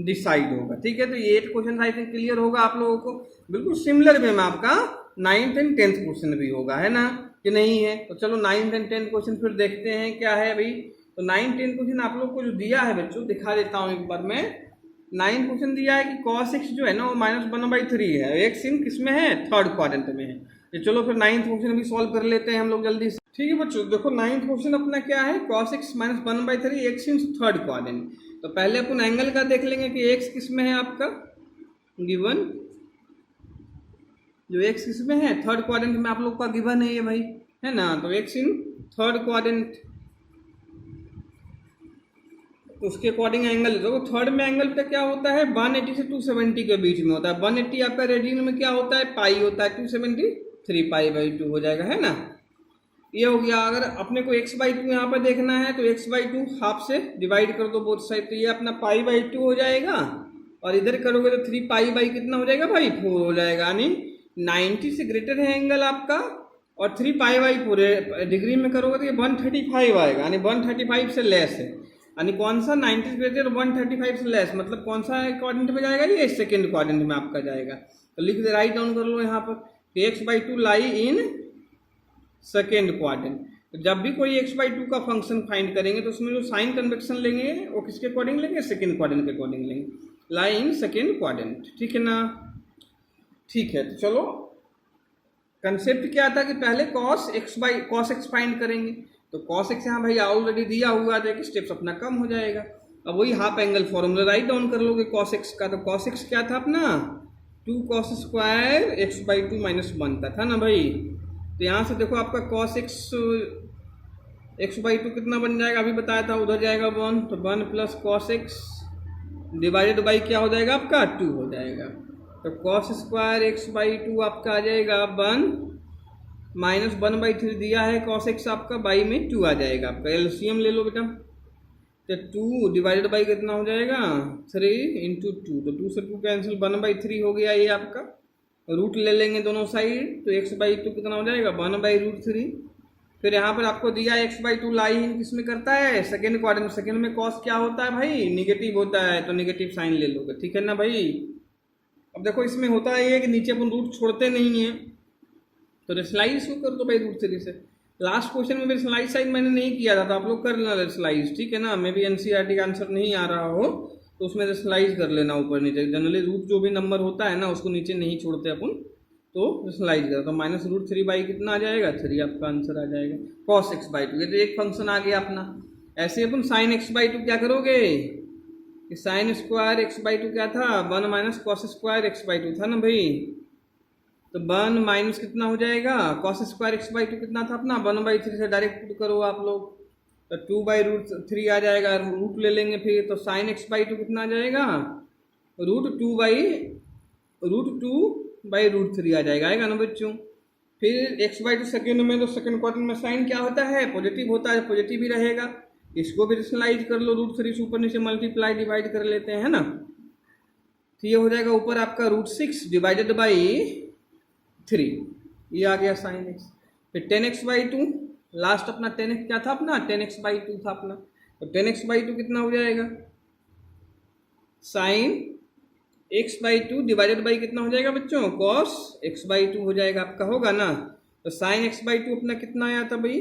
डिसाइड होगा। ठीक है, तो ये 8 क्वेश्चन आई थिंक क्लियर होगा आप लोगों को। बिल्कुल सिमिलर वे में आपका 9th एंड 10th क्वेश्चन भी होगा, है ना, कि नहीं है। तो चलो 9th एंड 10th क्वेश्चन फिर देखते हैं क्या है भाई। तो 9th 10th क्वेश्चन आप लोग को जो दिया है बच्चों, दिखा देता हूँ एक बार मैं। 9th क्वेश्चन दिया है कि cos x जो है ना वो -1/3 है, एक्स इन किसमें है, थर्ड क्वाड्रेंट में है। तो चलो फिर 9th क्वेश्चन भी सॉल्व कर लेते हैं हम लोग जल्दी से। ठीक है बच्चों, देखो 9th क्वेश्चन अपना क्या है, cos x -1/3 x in third quadrant. तो पहले अपन एंगल का देख लेंगे कि x किस में है आपका गिवन, जो x किस में है थर्ड क्वाड्रेंट में आप लोग का गिवन है ये भाई, है ना। तो x इन थर्ड क्वाड्रेंट, उसके अकॉर्डिंग एंगल देखो। थर्ड में एंगल पे क्या होता है, 180 से 270 के बीच में होता है। 180 आपका रेडियन में क्या होता है, पाई होता है, 270 3π/2 हो जाएगा, है ना। ये हो गया। अगर अपने को x/2 यहाँ पर देखना है तो x/2 हाफ से डिवाइड कर दो बोथ साइड, तो ये अपना π/2 हो जाएगा। और इधर करोगे तो 3π कितना हो जाएगा भाई, 4 हो जाएगा। यानी 90 से ग्रेटर है एंगल आपका, और 3π/4 डिग्री में करोगे तो ये 135 आएगा, यानी 135 से लेस है। यानी कौन सा 90 से ग्रेटर 135 से लेस, मतलब कौन सा क्वाड्रेंट में जाएगा, ये सेकंड क्वाड्रेंट में आपका जाएगा। तो लिख दे, राइट डाउन कर लो यहाँ पर, x/2 लाई इन सेकेंड क्वाड्रेंट। तो जब भी कोई x/2 का फंक्शन फाइंड करेंगे तो उसमें जो साइन कन्वेक्शन लेंगे वो किसके अकॉर्डिंग लेंगे, सेकेंड क्वाड्रेंट के अकॉर्डिंग लेंगे, लाई इन सेकेंड क्वाड्रेंट। ठीक है ना, ठीक है। तो चलो कंसेप्ट क्या था कि पहले cos x फाइंड करेंगे। तो cos x यहाँ भाई ऑलरेडी दिया हुआ है, स्टेप्स अपना कम हो जाएगा। अब वही half angle formula write down कर लोगे cos x का। तो cos x क्या था अपना, 2cos² x/2 -1 का था ना भाई। तो यहाँ से देखो आपका cos x/2 कितना बन जाएगा, अभी बताया था, उधर जाएगा 1, तो 1 + cos x डिवाइडेड बाई क्या हो जाएगा आपका 2 हो जाएगा। तो cos² x/2 आपका आ जाएगा 1 -1/3 दिया है cos x आपका, बाई में 2 आ जाएगा आपका। एलसीएम ले लो बेटा, तो 2 डिवाइडेड बाई कितना हो जाएगा 3 × 2, तो 2 से 2 कैंसिल, 1/3 हो गया ये आपका। रूट ले लेंगे दोनों साइड, तो x/2 कितना हो जाएगा 1/√3। फिर यहाँ पर आपको दिया x/2 लाई इन किस में करता है, सेकेंड क्वाड्रेंट। सेकेंड में cos क्या होता है भाई, निगेटिव होता है, तो निगेटिव साइन ले लोगे। ठीक है ना भाई। अब देखो इसमें होता है कि नीचे अपन रूट छोड़ते नहीं है, तो रेशनलाइज को कर दो भाई √3 से। लास्ट क्वेश्चन में रेशनलाइज साइन मैंने नहीं किया था, तो आप लोग कर लेना रेशनलाइज। ठीक है ना, मे भी एनसीईआरटी का आंसर नहीं आ रहा हो तो उसमें रेशनलाइज कर लेना ऊपर नीचे। जनरली रूट जो भी नंबर होता है ना उसको नीचे नहीं छोड़ते अपन, तो रेशनलाइज कर। तो -√3 कितना आ जाएगा 3 आपका आंसर आ जाएगा। cos x/2 ये तो एक फंक्शन आ गया अपना। ऐसे अपन sin x/2 क्या करोगे, कि sin² x/2 क्या था, 1 - cos² x/2 था ना भाई। तो 1 माइनस कितना हो जाएगा, cos² x/2 कितना था अपना 1/3 से डायरेक्ट पुट करो आप लोग, तो 2/√3 आ जाएगा। रूट ले लेंगे फिर, तो sin x/2 कितना आ जाएगा, √2/√3 आ जाएगा, आएगा ना बच्चों। फिर x/2 सेकेंड में, तो सेकेंड क्वाड्रेंट में साइन क्या होता है, पॉजिटिव होता है, पॉजिटिव ही रहेगा। इसको भी रेशनलाइज कर लो, √3 से ऊपर नीचे मल्टीप्लाई डिवाइड कर लेते हैं, है ना। तो ये हो जाएगा ऊपर आपका √6 डिवाइडेड बाई 3, ये आ गया sin x। फिर 10x/2, लास्ट अपना 10x क्या था अपना, 10x/2 था अपना। तो 10x/2 कितना हो जाएगा, sin x/2 डिवाइडेड बाई कितना हो जाएगा बच्चों, cos x/2 हो जाएगा आपका, होगा ना। तो sin x/2 अपना कितना आया था भाई,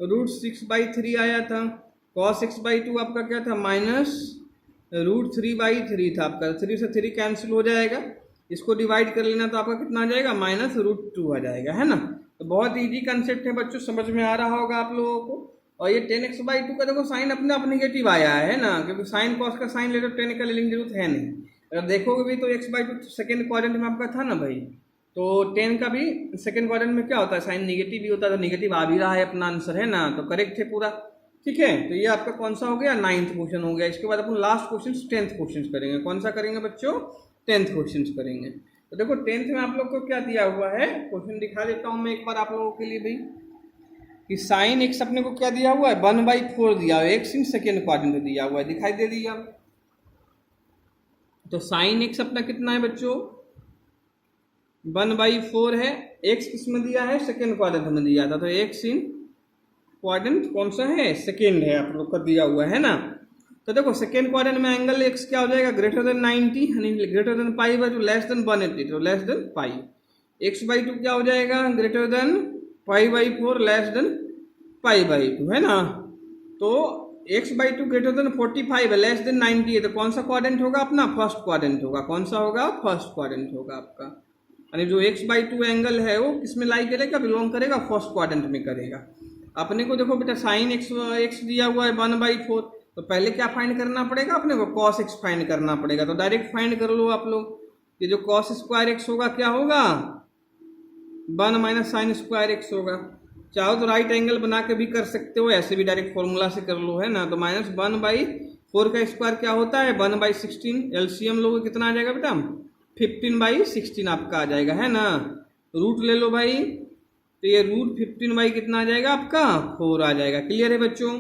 √6/3 आया था। cos x/2 आपका क्या था, -√3/3 था आपका। 3 से 3 कैंसिल हो जाएगा, इसको डिवाइड कर लेना तो आपका कितना आ जाएगा, -√2 आ जाएगा, है ना। तो बहुत इजी कंसेप्ट है बच्चों, समझ में आ रहा होगा आप लोगों को। और ये 10x/2 का देखो साइन अपने आप निगेटिव आया है ना, क्योंकि साइन कॉस का साइन ले तो 10 का लेने की जरूरत है नहीं। अगर देखोगे भी तो x/2 सेकेंड क्वाड्रेंट में आपका था ना भाई, तो 10 का भी सेकेंड क्वाड्रेंट में क्या होता है, साइन निगेटिव ही होता है, तो निगेटिव आ भी रहा है अपना आंसर, है ना, तो करेक्ट है पूरा। ठीक है, तो ये आपका कौन सा हो गया, 9th क्वेश्चन हो गया। इसके बाद अपन लास्ट क्वेश्चन 10th क्वेश्चन करेंगे। कौन सा करेंगे बच्चों, 10th क्वेश्चन करेंगे। तो देखो 10th में आप लोग को क्या दिया हुआ है, क्वेश्चन दिखा देता हूँ मैं एक बार आप लोगों के लिए भाई, कि साइन एक्स अपने को क्या दिया हुआ है, 1/4 दिया हुआ है, एक्स इन सेकेंड क्वाड्रेंट में दिया हुआ है, दिखाई दे दिया। तो साइन एक्स अपना कितना है बच्चों, 1/4 है। एक्स किसमें दिया है, सेकेंड क्वाड्रेंट में दिया था, तो एक्स इन क्वाड्रेंट कौन सा है, सेकेंड है, आप लोग का दिया हुआ है ना। तो देखो सेकेंड क्वाड्रेंट में एंगल एक्स क्या हो जाएगा, ग्रेटर देन 90 यानी ग्रेटर देन π/2, लेस देन 180, तो लेस देन π। x/2 क्या हो जाएगा, ग्रेटर देन π/4, लेस देन π/2, है ना। तो x/2 ग्रेटर देन 45 है, लेस देन 90 है, तो कौन सा क्वाड्रेंट होगा अपना, फर्स्ट क्वाड्रेंट होगा। कौन सा होगा, फर्स्ट क्वाड्रेंट होगा आपका। यानी जो x/2 एंगल है वो किसमें लाई करेगा, बिलोंग करेगा फर्स्ट क्वाड्रेंट में करेगा। अपने को देखो बेटा साइन एक्स दिया हुआ है 1/4, तो पहले क्या फाइंड करना पड़ेगा अपने को, cos x फाइंड करना पड़ेगा। तो डायरेक्ट फाइंड कर लो आप लोग, कि जो cos स्क्वायर x होगा क्या होगा, 1 - sin स्क्वायर x होगा। चाहो तो राइट एंगल बना के भी कर सकते हो, ऐसे भी डायरेक्ट फॉर्मूला से कर लो, है ना। तो -1/4 का स्क्वायर क्या होता है, 1/16। एलसीएम लोगे कितना आ जाएगा बेटा, 15/16 आपका आ जाएगा, है ना। रूट ले लो भाई, तो ये रूट 15 कितना आ जाएगा आपका, 4 आ जाएगा। क्लियर है बच्चों।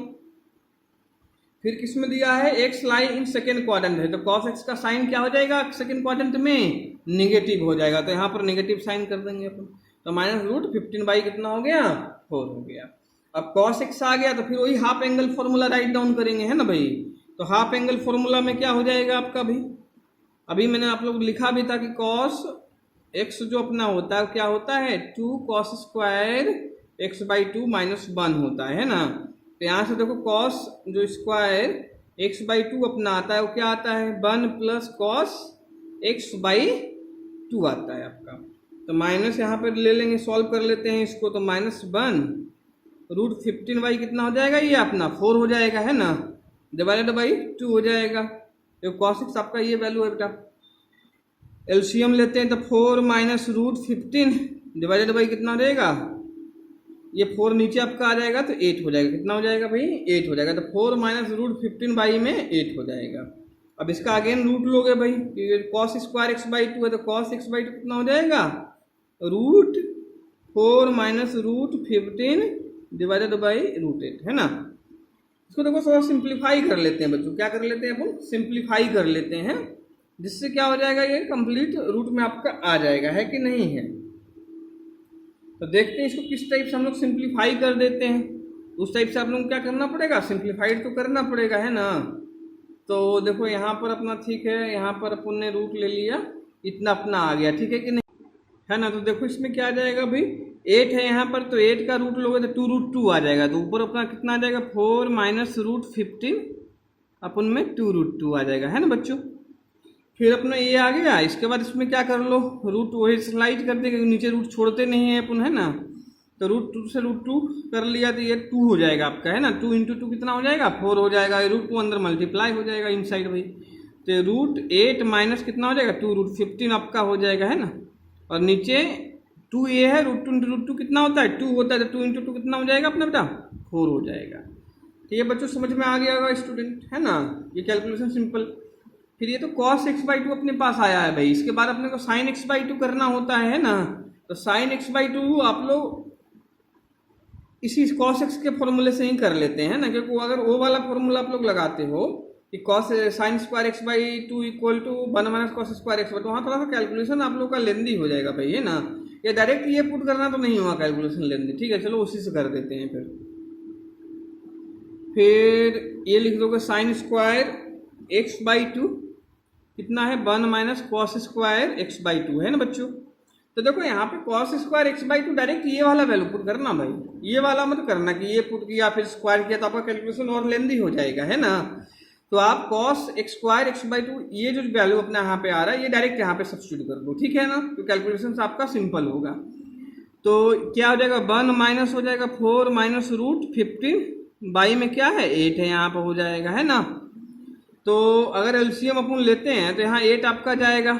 फिर किसमें दिया है, एक्स लाई इन सेकेंड क्वाड्रेंट है, तो cos x का साइन क्या हो जाएगा सेकेंड क्वाड्रेंट में, निगेटिव हो जाएगा, तो यहाँ पर निगेटिव साइन कर देंगे अपन। तो -√15 कितना हो गया, 4 हो गया। अब cos x आ गया, तो फिर वही half angle formula write down करेंगे, है ना भाई। तो हाफ एंगल फॉर्मूला में क्या हो जाएगा आपका भाई, अभी मैंने आप लोग लिखा भी था कि cos x जो अपना होता है क्या होता है, 2 cos स्क्वायर x/2 - 1 होता है ना। तो यहाँ से देखो cos जो स्क्वायर x/2 अपना आता है वो क्या आता है, 1 + cos x/2 आता है आपका। तो माइनस यहाँ पर ले लेंगे, सॉल्व कर लेते हैं इसको, तो -1√15 कितना हो जाएगा, ये अपना 4 हो जाएगा, है ना, /2 हो जाएगा। तो cos x आपका ये वैल्यू है बेटा। एलसीएम लेते हैं तो 4 - √15 डिवाइडेड कितना हो जाएगा, ये 4 नीचे आपका आ जाएगा तो 8 हो जाएगा। कितना हो जाएगा भाई, 8 हो जाएगा। तो 4 - √15 में 8 हो जाएगा। अब इसका अगेन रूट लोगे भाई, cos स्क्वायर x/2 है, तो cos x/2 कितना हो जाएगा, √4 - √15 डिवाइडेड बाई √8, है ना। इसको देखो थोड़ा सिंप्लीफाई कर लेते हैं बच्चों, क्या कर लेते हैं अपन, सिंप्लीफाई कर लेते हैं, जिससे क्या हो जाएगा, ये कंप्लीट रूट में आपका आ जाएगा, है कि नहीं है। तो देखते हैं इसको किस टाइप से हम लोग सिंप्लीफाई कर देते हैं। उस टाइप से आप लोग क्या करना पड़ेगा, सिंप्लीफाइड तो करना पड़ेगा, है ना। तो देखो यहाँ पर अपना ठीक है, यहाँ पर अपन ने रूट ले लिया, इतना अपना आ गया, ठीक है कि नहीं, है ना। तो देखो इसमें क्या आ जाएगा भाई, 8 है यहाँ पर, तो 8 का रूट लोगे तो 2√2 आ जाएगा। तो ऊपर अपना कितना आ जाएगा, 4 - √15 अपन में 2√2 आ जाएगा, है ना बच्चों। फिर अपना ये आ गया। इसके बाद इसमें क्या कर लो, रूट वही स्लाइड कर देंगे, नीचे रूट छोड़ते नहीं है अपन, है ना। तो √2 से √2 कर लिया तो ये 2 हो जाएगा आपका, है ना। 2 × 2 कितना हो जाएगा, 4 हो जाएगा। √2 अंदर मल्टीप्लाई हो जाएगा इन साइड भाई, तो √8 माइनस कितना हो जाएगा, 2√15 आपका हो जाएगा, है ना। और नीचे 2 ये है, √2 × √2 कितना होता है, 2 होता है, तो 2 × 2 कितना हो जाएगा अपना बेटा, 4 हो जाएगा। ठीक है बच्चों, समझ में आ गया होगा स्टूडेंट, है ना। ये कैलकुलेशन सिंपल। फिर ये तो cos x/2 अपने पास आया है भाई, इसके बाद अपने को sin x/2 करना होता है ना। तो sin x/2 आप लोग इसी cos x के फॉर्मूले से ही कर लेते हैं ना, क्योंकि अगर वो वाला फॉर्मूला आप लोग लगाते हो कि sin square x/2 = 1 - cos square x/2, वहाँ थोड़ा सा कैलकुलेशन आप लोग का लेंदी हो जाएगा भाई, है ना। ये डायरेक्ट ये पुट करना तो नहीं होगा कैलकुलेशन लेंदी, ठीक है। चलो उसी से कर देते हैं। फिर ये लिख दोगे sin स्क्वायर x/2 कितना है, 1 - cos स्क्वायर x/2, है ना बच्चों। तो देखो यहाँ पे cos स्क्वायर x/2 डायरेक्ट ये वाला वैल्यू पुट करना भाई, ये वाला मत करना कि ये पुट किया फिर स्क्वायर किया, तो आपका कैलकुलेशन और लेंदी हो जाएगा, है ना। तो आप cos स्क्वायर x/2 ये जो वैल्यू अपना यहाँ पे आ रहा है, ये डायरेक्ट यहाँ पे सब्स्टिट्यूट कर दो, ठीक है ना। तो कैलकुलेशन आपका सिंपल होगा। तो क्या हो जाएगा, 1 माइनस हो जाएगा 4 - √15 बाई में क्या है 8 है, यहाँ पर हो जाएगा, है ना। तो अगर एलसीएम अपन लेते हैं तो यहाँ 8 आपका जाएगा,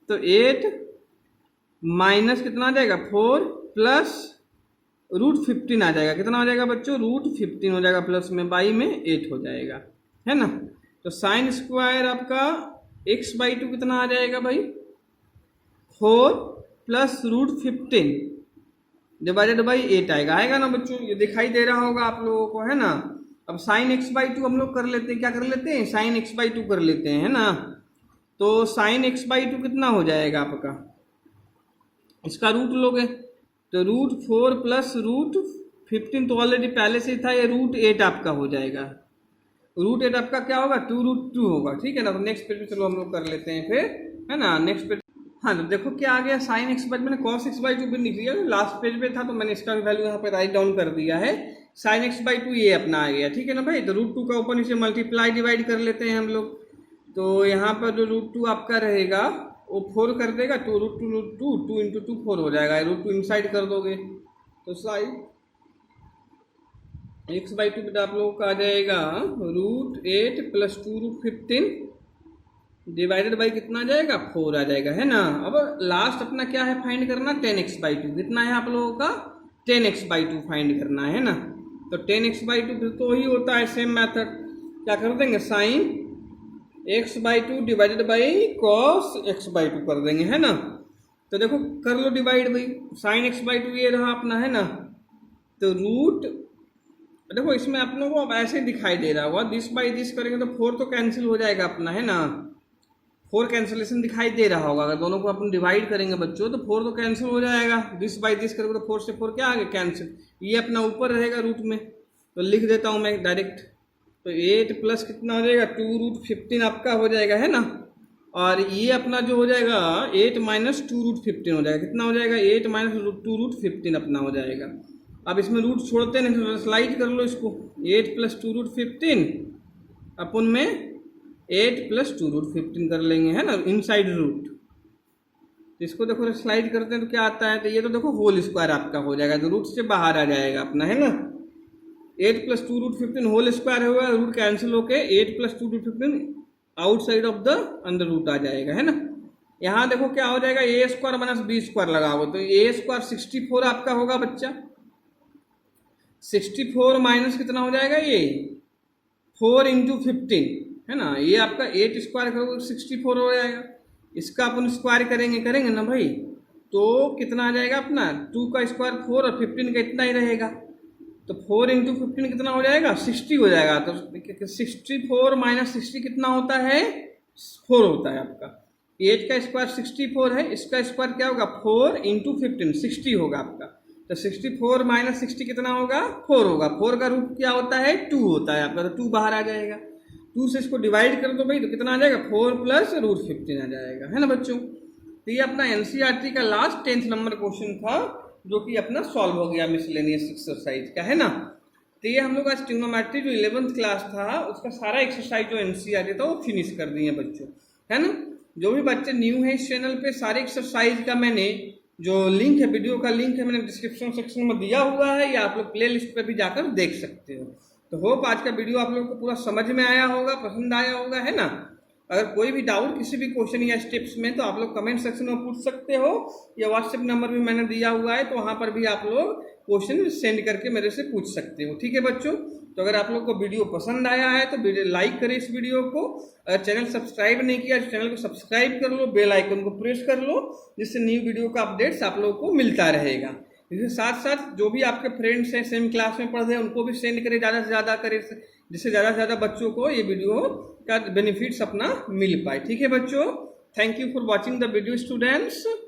तो 8 माइनस कितना आ जाएगा 4 प्लस √15 आ जाएगा। कितना हो जाएगा बच्चों, √15 हो जाएगा, प्लस में बाई में 8 हो जाएगा, है ना। तो साइन स्क्वायर आपका x/2 कितना आ जाएगा भाई, 4 प्लस √15 डिवाइडेड बाई 8 आएगा ना बच्चों, ये दिखाई दे रहा होगा आप लोगों को, है ना। अब साइन x/2 हम लोग कर लेते हैं, क्या कर लेते हैं, साइन x/2 कर लेते हैं, है ना। तो साइन x/2 कितना हो जाएगा आपका, इसका रूट लोगे तो √4 प्लस √15 तो ऑलरेडी पहले से था, ये √8 आपका हो जाएगा। √8 आपका क्या होगा, 2√2 होगा, ठीक है ना। तो नेक्स्ट पेज पे चलो हम लोग कर लेते हैं फिर, है ना। नेक्स्ट पेज, हाँ तो देखो क्या आ गया, साइन x/2 मैंने cos x/2 भी लिख दिया, लास्ट पेज पे था तो मैंने इसका वैल्यू यहाँ पे राइट डाउन कर दिया है। साइन x/2 ये अपना आ गया, ठीक है ना भाई। तो √2 का ऊपर नीचे मल्टीप्लाई डिवाइड कर लेते हैं हम लोग। तो यहाँ पर जो √2 आपका रहेगा वो 4 कर देगा, 2√2 2 इंटू 2 4 हो जाएगा, √2 इनसाइड कर दोगे तो साइड x/2 बेटा आप लोगों का आ जाएगा √8 प्लस 2√15 डिवाइडेड बाई कितना आ जाएगा 4 आ जाएगा, है ना। अब लास्ट अपना क्या है फाइंड करना, 10x/2 कितना है आप लोगों का, 10x/2 फाइंड करना है ना। तो 10x/2 फिर तो वही होता है सेम मेथड, क्या कर देंगे sign x/2 divided by cos x/2 कर देंगे, है ना। तो देखो कर लो डिवाइड भाई, साइन x/2 ये रहा अपना, है ना। तो रूट देखो इसमें आप लोगों को अब ऐसे दिखाई दे रहा होगा, दिस बाई दिस करेंगे तो 4 तो कैंसिल हो जाएगा अपना, है ना। 4 कैंसिलेशन दिखाई दे रहा होगा, अगर दोनों को अपन डिवाइड करेंगे बच्चों तो 4 तो कैंसिल हो जाएगा, दिस बाई दिस करेंगे तो 4 से 4 क्या आ गया कैंसिल, ये अपना ऊपर रहेगा रूट में, तो लिख देता हूँ मैं डायरेक्ट। तो 8 प्लस कितना हो जाएगा 2√15 आपका हो जाएगा, है ना। और ये अपना जो हो जाएगा 8 माइनस 2√15 हो जाएगा, कितना हो जाएगा 8 माइनस 2√15 अपना हो जाएगा। अब इसमें रूट छोड़ते नहीं तो स्लाइड कर लो इसको, 8 प्लस 2√15 अपन में 8 प्लस 2√15 कर लेंगे, है ना, इनसाइड रूट। इसको देखो स्लाइड करते हैं तो क्या आता है, तो ये तो देखो होल स्क्वायर आपका हो जाएगा, तो रूट से बाहर आ जाएगा अपना, है ना। 8 प्लस 2√15 होल स्क्वायर होगा, रूट कैंसिल होके 8 plus 2√15 outside of the under root आ जाएगा, है ना। यहाँ देखो क्या हो जाएगा, a² माइनस b² लगाओ तो a² 64 आपका होगा बच्चा, 64 माइनस कितना हो जाएगा ये 4 इंटू 15, है ना। ये आपका 8 स्क्वायर करोगे 64 हो जाएगा, इसका अपन स्क्वायर करेंगे ना भाई, तो कितना आ जाएगा अपना 2 का स्क्वायर 4 और 15 का इतना ही रहेगा, तो 4 इंटू 15 कितना हो जाएगा 60 हो जाएगा। तो 64 माइनस 60 कितना होता है 4 होता है आपका। 8 का स्क्वायर 64 है, इसका स्क्वायर क्या होगा 4 इंटू 15 60 होगा आपका। तो 64 माइनस 60 कितना होगा 4 होगा, 4 का रूट क्या होता है 2 होता है आपका, तो 2 बाहर आ जाएगा। 2 से इसको डिवाइड कर दो भाई तो कितना आ जाएगा 4 प्लस √15 आ जाएगा, है ना बच्चों। तो ये अपना एनसीईआरटी का लास्ट 10th नंबर क्वेश्चन था जो कि अपना सॉल्व हो गया मिसलेनियस एक्सरसाइज का, है ना। तो ये हम लोग आज ट्रिग्नोमेट्री जो 11th क्लास था उसका सारा एक्सरसाइज जो एनसीईआरटी था वो फिनिश कर दिए बच्चों, है ना। जो भी बच्चे न्यू है इस चैनल पे, सारे एक्सरसाइज का मैंने जो लिंक है, वीडियो का लिंक है मैंने डिस्क्रिप्शन सेक्शन में दिया हुआ है, या आप लोग प्ले लिस्ट पर भी जाकर देख सकते हो। तो होप आज का वीडियो आप लोगों को पूरा समझ में आया होगा, पसंद आया होगा, है ना। अगर कोई भी डाउट किसी भी क्वेश्चन या स्टेप्स में तो आप लोग कमेंट सेक्शन में पूछ सकते हो, या व्हाट्सएप नंबर भी मैंने दिया हुआ है तो वहाँ पर भी आप लोग क्वेश्चन सेंड करके मेरे से पूछ सकते हो, ठीक है बच्चों। तो अगर आप लोग को वीडियो पसंद आया है तो वीडियो लाइक करें इस वीडियो को, अगर चैनल सब्सक्राइब नहीं किया तो चैनल को सब्सक्राइब कर लो, बेल आइकन को प्रेस कर लो, जिससे न्यू वीडियो का अपडेट्स आप लोगों को मिलता रहेगा। इसके साथ साथ जो भी आपके फ्रेंड्स हैं सेम क्लास में पढ़ रहे हैं उनको भी सेंड करें, ज़्यादा से ज़्यादा करें, जिससे ज़्यादा से ज़्यादा बच्चों को ये वीडियो का बेनिफिट्स अपना मिल पाए, ठीक है बच्चों। Thank you for watching the video students.